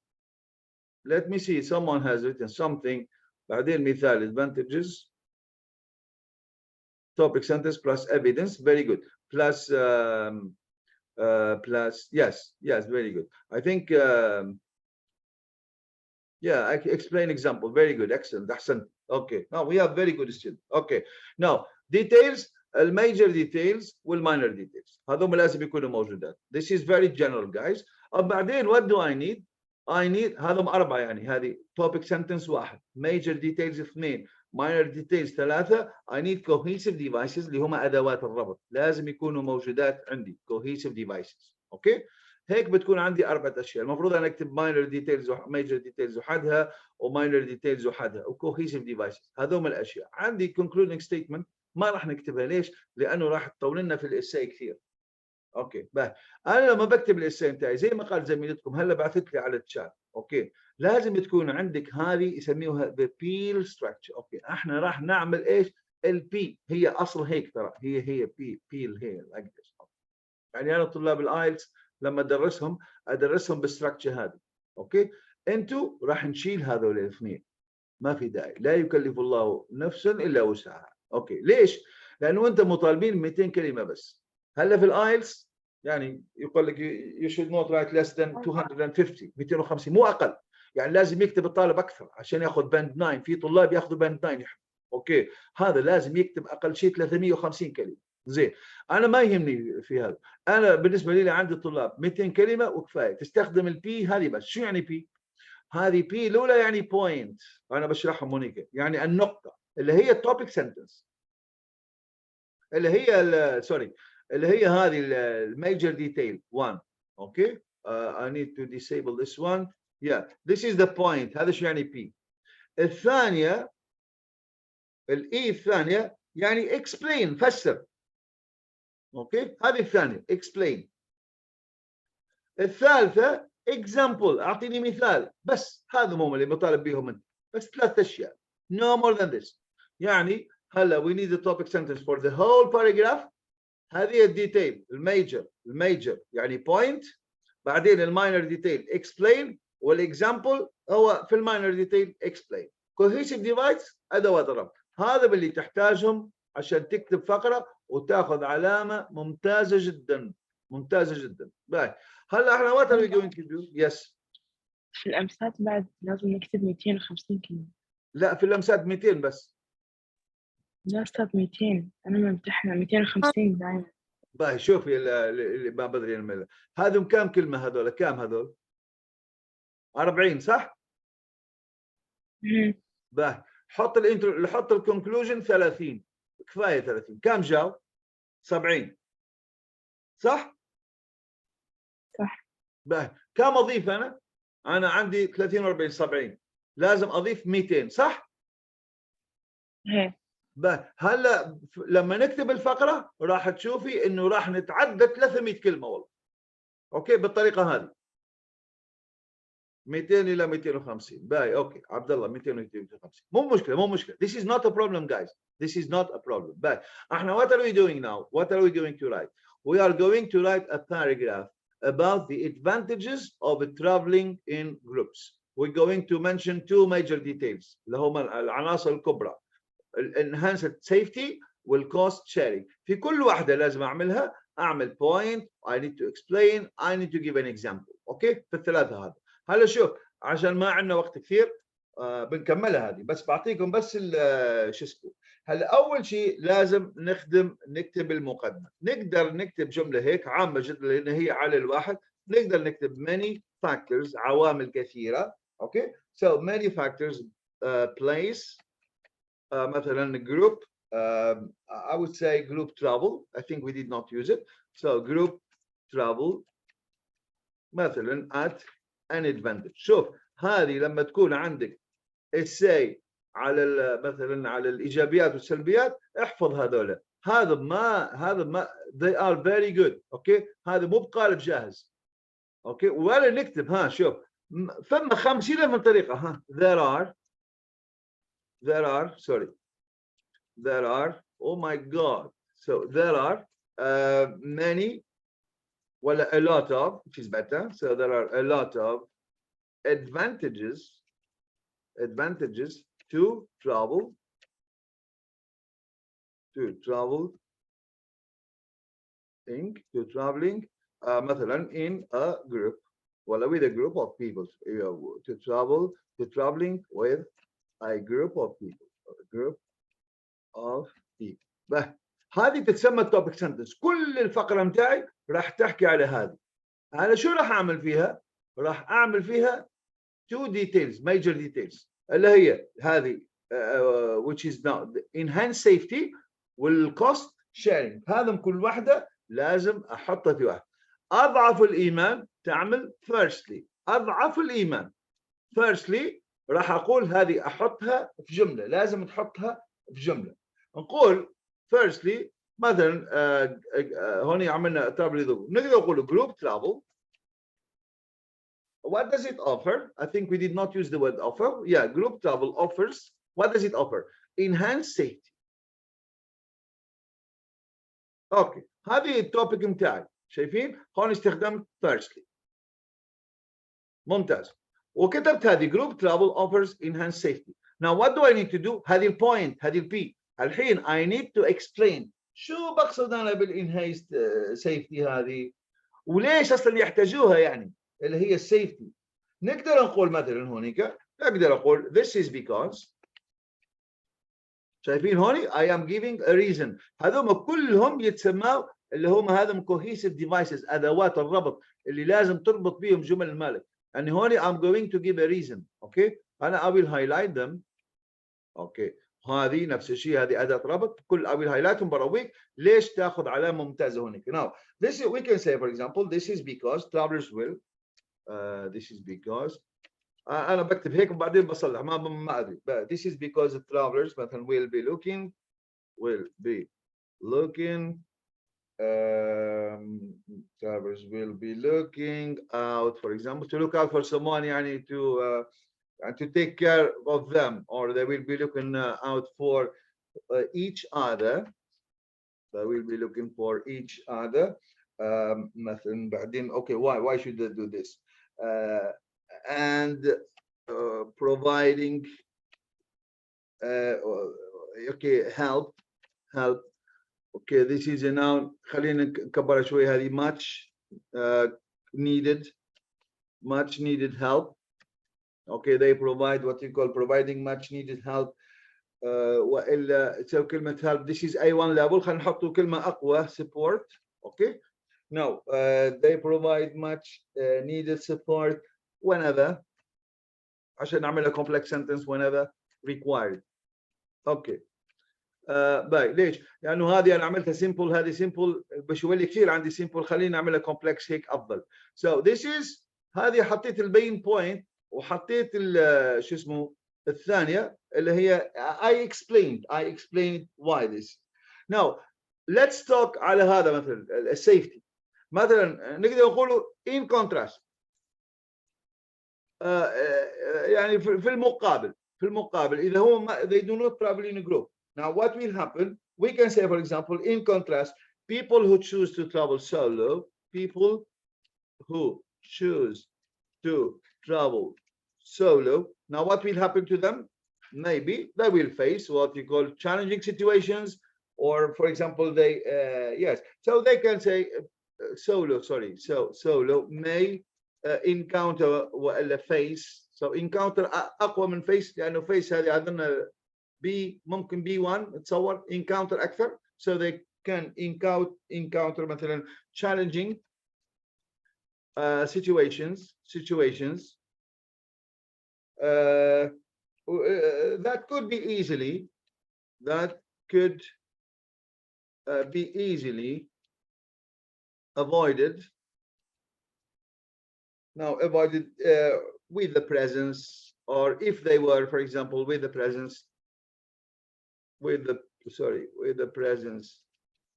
let me see someone has written something. بعدين مثال advantages topic sentence plus evidence. very good. plus plus yes very good. I think yeah, I can explain example. Very good, excellent. Okay, now we have very good students. Okay, now details, major details والminor details. هذول لازم يكونوا موجودات. This is very general, guys. بعدين what do I need? I need هذول 4 يعني هذه topic sentence 1, major details 2, minor details 3. I need cohesive devices اللي هم أدوات الربط. لازم يكونوا موجودات عندي cohesive devices. Okay. هيك بتكون عندي 4 اشياء. المفروض انا اكتب minor details major details وحدها وminor details وحدها وcohesive devices. هذول الاشياء. عندي concluding statement ما راح نكتبها. ليش؟ لانه راح تطول لنا في الاساي كثير. اوكي انا لما بكتب الاساي بتاعي زي ما قال زميلتكم هلا بعثت لي على الشات. اوكي لازم تكون عندك هذه يسميوها the peel structure. اوكي احنا راح نعمل ايش؟ البي هي اصل هيك ترى هي بيل هي like this. يعني انا طلاب الايلتس لما ادرسهم بالستراكشر هذه. اوكي انتوا راح نشيل هذول الاثنين. ما في داعي. لا يكلف الله نفسا الا وسعها. اوكي ليش؟ لانه انت مطالبين 200 كلمه بس. هلا في الايلتس يعني يقول لك you should not write less than 250 250 مو اقل. يعني لازم يكتب الطالب اكثر عشان ياخذ باند 9. في طلاب ياخذوا باند 9 يحب. اوكي هذا لازم يكتب اقل شيء 350 كلمه. زين انا ما يهمني في هذا. انا بالنسبه لي عندي طلاب 200 كلمه وكفايه. تستخدم البي هذه بس. شو يعني بي؟ هذه بي الاولى يعني بوينت. انا بشرحها مونيكا. يعني النقطه اللي هي التوبيك سنتنس اللي هي سوري اللي هي هذه الميجر ديتيل 1. اوكي I need to disable this one. yeah this is the point. هذا شو يعني بي. الثانيه الاي الثانيه يعني explain فسر. اوكي هذه الثانيه explain. الثالثه example اعطيني مثال بس. هذا هم اللي بطالب بيهم انت. بس 3 اشياء no more than this. يعني هلا we need a topic sentence for the whole paragraph. هذه الديتيل الميجر يعني point. بعدين الماينر ديتيل explain والاكزامبل هو في الماينر ديتيل explain. cohesive device ادوات الربط. هذا اللي تحتاجهم عشان تكتب فقره وتاخذ علامه ممتازه جدا. ممتازه جدا. باي هلا احنا what are we going to do? yes في الأمثال بعد لازم نكتب 250 كلمة. لا في الامثال 200 بس. لا أستاذ 200 أنا ممتحنة 250 دائما. باي شوفي اللي ما بدري الملة. هذول كم كلمه هذول؟ كم هذول؟ 40 صح؟ باي حط الانترو حط الكونكلوجن 30 كفايه 30. كم جاوا؟ 70 صح؟ صح. باي كم اضيف انا؟ انا عندي 30 40 70 لازم اضيف 200 صح؟ هي هلا لما نكتب الفقره راح تشوفي انه راح نتعدى 300 كلمه والله. اوكي بالطريقه هذه 200 الى 250. باي اوكي عبد الله 200 250 مو مشكله. This is not a problem guys. This is not a problem. باي احنا what are we doing now? What are we going to write? We are going to write a paragraph about the advantages of traveling in groups. We're going to mention 2 major details اللي هم العناصر الكبرى. enhanced safety والcost sharing. في كل واحدة لازم أعمل point. I need to explain. I need to give an example. أوكي في الثلاثة هذا. هلا شوف عشان ما عندنا وقت كثير بنكملها هذه، بس بعطيكم بس شو اسمه. هلا اول شيء لازم نكتب المقدمه. نقدر نكتب جمله هيك عامه جدا لان هي على الواحد. نقدر نكتب many factors عوامل كثيره. اوكي so many factors place مثلا group I would say group travel. I think we did not use it. So group travel مثلا at an advantage. شوف هذه لما تكون عندك essay على مثلا على الايجابيات والسلبيات احفظ هذول. هذا ما they are very good. اوكي هذا مو بقالب جاهز. اوكي ولا نكتب ها شوف ثم 50 من طريقه ها there are oh my god so there are many ولا a lot of which is better. So there are a lot of advantages to traveling مثلا in a group ولا with a group of people. to traveling with a group of people. هذه تتسمى التوبيك سنتنس. كل الفقره متاعي راح تحكي على هذه. انا شو راح اعمل فيها؟ راح اعمل فيها two details major details اللي هي هذه which is now enhanced safety والcost sharing. هذا كل واحده لازم احطها في واحد. اضعف الايمان تعمل firstly. اضعف الايمان firstly راح اقول هذه احطها في جمله. لازم تحطها في جمله. نقول firstly مثلا هون عملنا travel. نقدر نقول group travel. What does it offer? I think we did not use the word offer. Yeah, group travel offers. What does it offer? Enhanced safety. Okay. هذه التوبيك متاعي. شايفين؟ هون استخدمت firstly. ممتاز. وكتبت هذه group travel offers enhanced safety. Now what do I need to do? هذه البوينت هذه البي. الحين I need to explain شو بقصد أنا بالenhanced safety هذه وليش أصلا يحتاجوها يعني اللي هي السيفتي. نقدر نقول مثلا هونيك نقدر أقول this is because. شايفين هوني I am giving a reason. هذوما كلهم يتسموا اللي هم هذا cohesive devices أدوات الربط اللي لازم تربط بيهم جمل المالك. يعني هوني I'm going to give a reason. أوكي أنا I will highlight them. أوكي هذه نفس الشيء هذه أداة ربط كل I will highlightهم برويك ليش تأخذ علامة ممتازة هونيك. Now this is, we can say for example this is because travelers will this is because أنا بكتب هيك وبعدين بصلح ما أدري. This is because the travelers مثلا will be looking travelers will be looking out for example to look out for someone يعني to take care of them or they will be looking out for each other. They will be looking for each other. مثلا بعدين okay why should they do this? And providing okay help. Okay this is a noun. خلينا نكبر شوي هذه much needed help. Okay they provide what you call providing much needed help. وإلا تسوي كلمة help. This is A1 level. خلينا نحطوا كلمة أقوى support. Okay no they provide much needed support whenever عشان نعملها complex sentence whenever required. اوكي باي ليش؟ لانه هذه انا عملتها simple هذه simple بشوي كثير عندي simple خليني نعملها complex هيك افضل. So this is هذه حطيت البين بوينت وحطيت شو اسمه الثانيه اللي هي I explained why this. Now let's talk على هذا مثلا السيفتي. مثلا نقدر نقوله in contrast يعني في المقابل إذا هو they do not travel in a group. Now what will happen? We can say for example in contrast people who choose to travel solo, now what will happen to them? Maybe they will face what we call challenging situations or for example they yes so they can say solo may encounter ولا face. So encounter اقوى من face لانه face هذه اظن B ممكن B1 تصور encounter اكثر. So they can encounter مثلا challenging situations that could be easily avoided. Now avoided with the presence, or if they were, for example, with the presence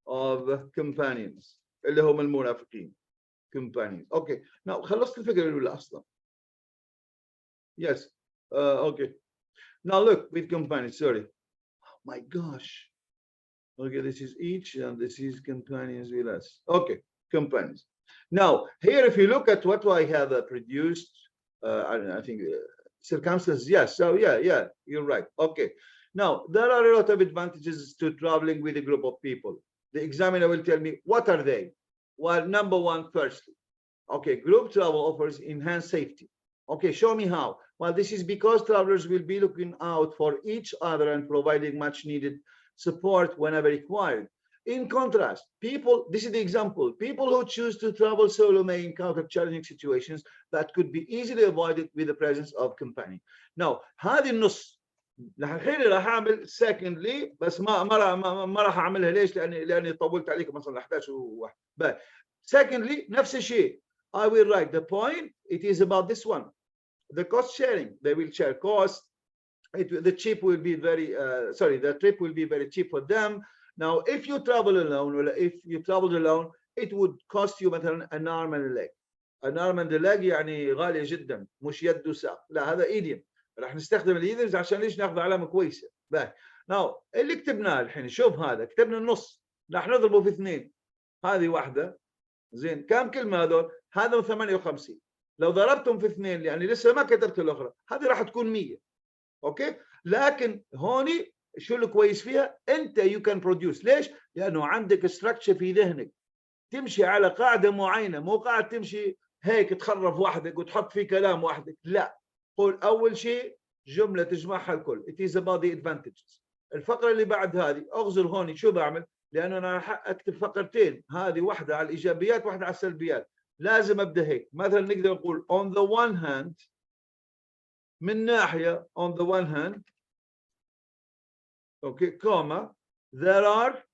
of companions اللي هم المنافقين. Companions. Okay. Now خلصت الفكرة الأولى أصلا. Yes. Okay. Now look with companions. Sorry. Oh my gosh. Okay, this is each, and this is companions with us. Okay, companions. Now here, if you look at what I have produced, I think circumstances. Yes. So yeah, you're right. Okay. Now there are a lot of advantages to traveling with a group of people. The examiner will tell me what are they. Well, number one, firstly, okay, group travel offers enhanced safety. Okay, show me how. Well, this is because travelers will be looking out for each other and providing much needed support whenever required. In contrast, this is the example, people who choose to travel solo may encounter challenging situations that could be easily avoided with the presence of company. Now, هذه النص راح اعمل secondly بس ما راح اعملها ليش؟ لاني طولت عليكم مثلا 11 و1. But secondly نفس الشيء. I will write the point. It is about this one. The cost sharing. They will share costs. The trip will be very cheap for them. Now, if you travel alone, or if you travel alone, it would cost you مثلا an arm and a leg. An arm and a leg يعني غالية جدا، مش يد وساق. لا هذا ايديم. راح نستخدم الايديمز عشان ليش ناخذ علامة كويسة. باهي. Now اللي كتبناه الحين شوف هذا كتبنا النص راح نضربه في 2. هذه واحدة. زين كم كلمة هذول؟ هذا 58. لو ضربتهم في 2 يعني لسه ما كتبت الأخرى، هذه راح تكون 100. اوكي؟ لكن هوني شو الكويس فيها؟ أنت you can produce. ليش؟ لأنه عندك structure في ذهنك. تمشي على قاعدة معينة، مو قاعد تمشي هيك تخرف وحدك وتحط فيه كلام وحدك. لا. قول أول شيء جملة تجمعها الكل. It is about the advantages. الفقرة اللي بعد هذه أغزر هوني شو بعمل؟ لأنه أنا راح أكتب فقرتين، هذه واحدة على الإيجابيات واحدة على السلبيات. لازم أبدأ هيك. مثلا نقدر نقول on the one hand من ناحية on the one hand okay comma there are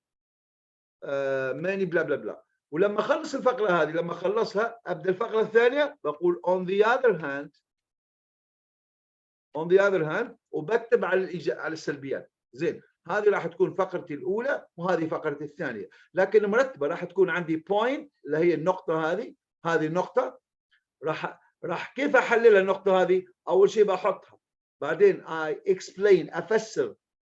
many blah blah blah. ولما أخلص الفقرة هذه لما أخلصها أبدأ الفقرة الثانية بقول on the other hand وبكتب على السلبيات. زين هذه راح تكون فقرتي الأولى وهذه فقرتي الثانية، لكن مرتبة راح تكون عندي point اللي هي النقطة هذه النقطة. راح كيف أحلل النقطة هذه؟ أول شيء بحطها، بعدين I explain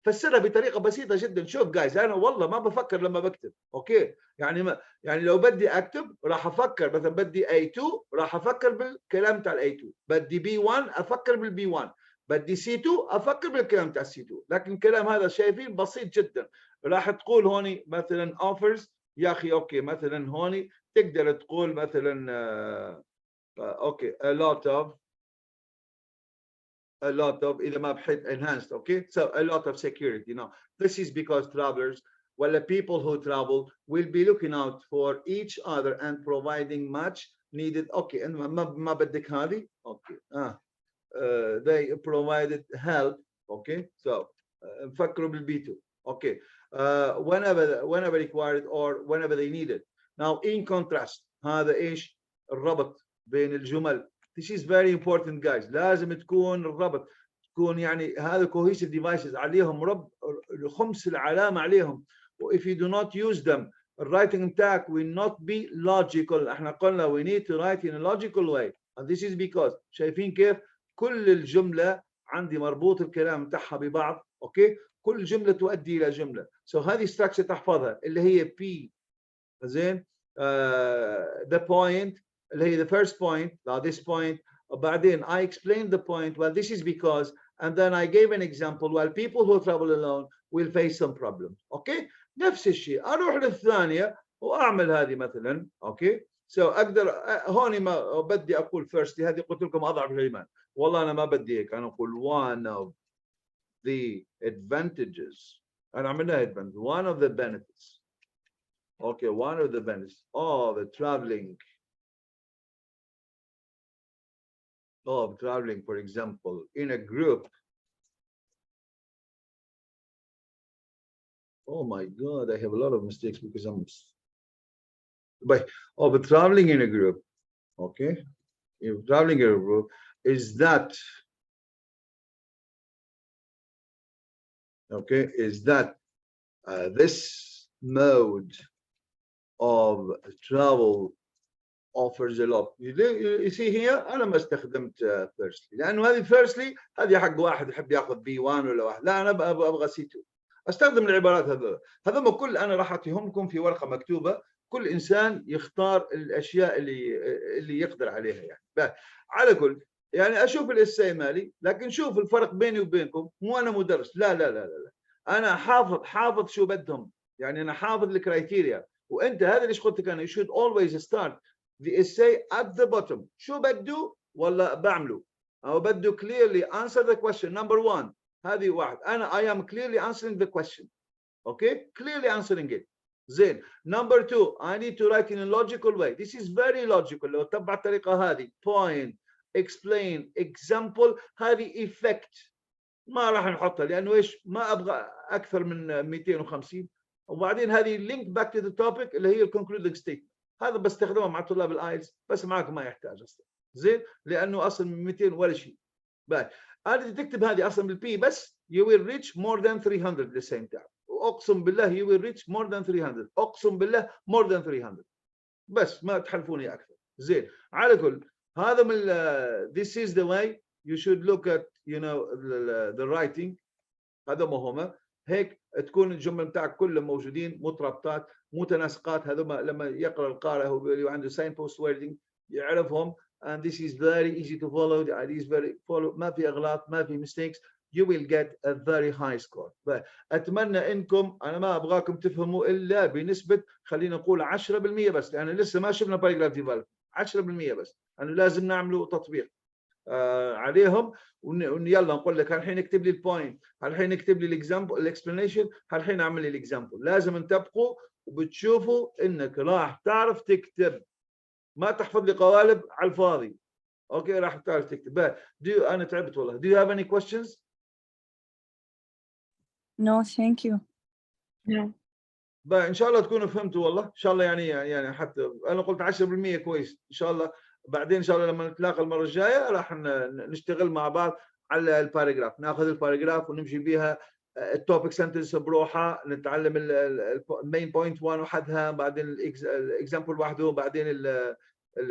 فسرها بطريقة بسيطة جدا. شوف جايز أنا والله ما بفكر لما بكتب. أوكي يعني لو بدي أكتب راح أفكر مثلا بدي A2 راح أفكر بالكلام تاع A2، بدي B1 أفكر بالB1، بدي C2 أفكر بالكلام تاع C2. لكن الكلام هذا شايفين بسيط جدا. راح تقول هوني مثلا offers يا أخي أوكي مثلا هوني تقدر تقول مثلا okay a lot of إذا ما بحط enhanced. okay so a lot of security. Now this is because travelers people who travel will be looking out for each other and providing much needed. okay and ما بدك هذه. okay they provided help. okay so فكروا بالB2. okay whenever required or whenever they needed. Now in contrast هذا ايش الربط بين الجمل. This is very important guys. لازم تكون الربط تكون يعني هذا cohesive devices عليهم خمس العلامة عليهم. if you do not use them writing attack will not be logical. احنا قلنا we need to write in a logical way, and this is because شايفين كيف كل الجملة عندي مربوط الكلام تاعها ببعض. اوكي كل جملة تؤدي إلى جملة. so هذه structure تحفظها اللي هي P. زين the point اللي هي the first point. now this point وبعدين I explained the point. well this is because and then I gave an example. well people who travel alone will face some problems. okay نفس الشيء اروح للثانية واعمل هذه مثلا. okay اقدر هوني ما بدي اقول firstly، هذه قلت لكم اضعف الايمان، والله انا ما بدي هيك، انا اقول one of the advantages، انا عملناها advantage، one of the benefits، okay، one of the benefits of traveling for example in a group. Oh my God, I have a lot of mistakes because I'm of traveling in a group. Okay, if traveling in a group is that, okay, is that this mode of travel offers a lot. You see here انا ما استخدمت firstly، لانه هذه firstly هذه حق واحد يحب ياخذ B1 ولا واحد، لا انا ابغى C2. استخدم العبارات هذول كل انا راح اعطيهم لكم في ورقه مكتوبه، كل انسان يختار الاشياء اللي يقدر عليها يعني. على كل يعني اشوف الاساي مالي، لكن شوف الفرق بيني وبينكم، مو انا مدرس، لا لا لا لا، انا حافظ شو بدهم، يعني انا حافظ الكرايتيريا، وانت هذا اللي قلت لك انا you should always start the essay at the bottom. شو بدو ولا بعمله؟ أو بدو clearly answer the question number one. هذه واحد، أنا I am clearly answering the question. Okay, clearly answering it. زين. Number two, I need to write in a logical way. This is very logical. لو تبع الطريقة هذه point, explain, example، هذه effect ما راح نحطها، لأنه إيش ما أبغى أكثر من 250. وبعدين هذه link back to the topic اللي هي concluding statement. هذا بستخدمه مع طلاب الايلتس، بس معكم ما يحتاج اصلا. زين، لانه اصلا من 200 ولا شيء. بعد انا تكتب هذه اصلا بالبي بس you will reach more than 300 at the same time. واقسم بالله you will reach more than 300، اقسم بالله more than 300، بس ما تحلفوني اكثر. زين، على كل هذا من this is the way you should look at you know the writing. هذا مهمه، هيك تكون الجمل بتاعك كلهم موجودين مترابطات متناسقات. هذوما لما يقرا القارئ هو عنده sign post wording يعرفهم، and this is very easy to follow. The idea is very follow، ما في اغلاط ما في mistakes. You will get a very high score. اتمنى انكم، انا ما ابغاكم تفهموا الا بنسبه خلينا نقول 10% بس، لان لسه ما شفنا باراجراف ديفلوب. 10% بس، انه لازم نعمله تطبيق عليهم، يلا نقول لك الحين اكتب لي البوينت، الحين اكتب لي الاكزامبل الاكسبلانيشن، الحين اعمل لي الاكزامبل. لازم تنتبهوا وبتشوفوا انك راح تعرف تكتب، ما تحفظ لي قوالب على الفاضي. اوكي، راح تعرف تكتب. انا تعبت والله. Do you have any questions؟ No, thank you. ان شاء الله تكونوا فهمتوا والله، ان شاء الله يعني حتى انا قلت 10% كويس ان شاء الله. بعدين ان شاء الله لما نتلاقى المره الجايه راح نشتغل مع بعض على الباراجراف، ناخذ الباراجراف ونمشي بيها التوبيك سنتنس بروحها، نتعلم المين بوينت 1 وحدها، بعدين الاكزامبل وحده، بعدين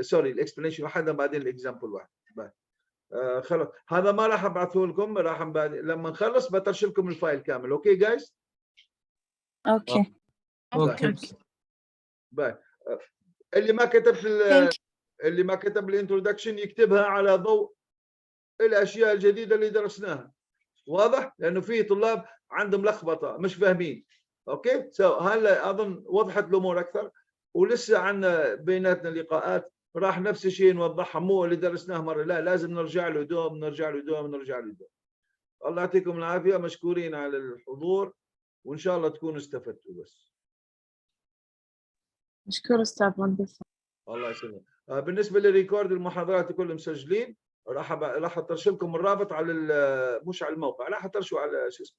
سوري الاكسبلانيشن وحدها، بعدين الاكزامبل وحده. خلاص هذا ما راح ابعثه لكم، راح لما نخلص بترش لكم الفايل كامل. اوكي جايز؟ Okay. اوكي. باي. اللي ما كتب الانترودكشن يكتبها على ضوء الاشياء الجديده اللي درسناها. واضح؟ لانه في طلاب عندهم لخبطه مش فاهمين. اوكي؟ هلا اظن وضحت الامور اكثر، ولسه عندنا بيناتنا لقاءات راح نفس الشيء نوضحها، مو اللي درسناه مره، لا لازم نرجع له دوم نرجع له دوم نرجع له دوم. الله يعطيكم العافيه، مشكورين على الحضور، وان شاء الله تكونوا استفدتوا. بس مشكور استاذ مهندس. الله يسلمك. بالنسبه للريكورد المحاضرات كلهم مسجلين، راح اترشلكم الرابط على مش على الموقع، راح اترشوا على شو اسمه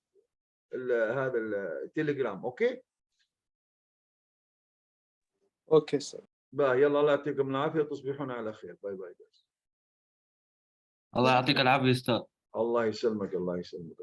هذا التليجرام. اوكي اوكي سر. يلا الله يعطيكم العافيه وتصبحون على خير. باي باي. الله يعطيك العافيه استاذ. الله يسلمك الله يسلمك.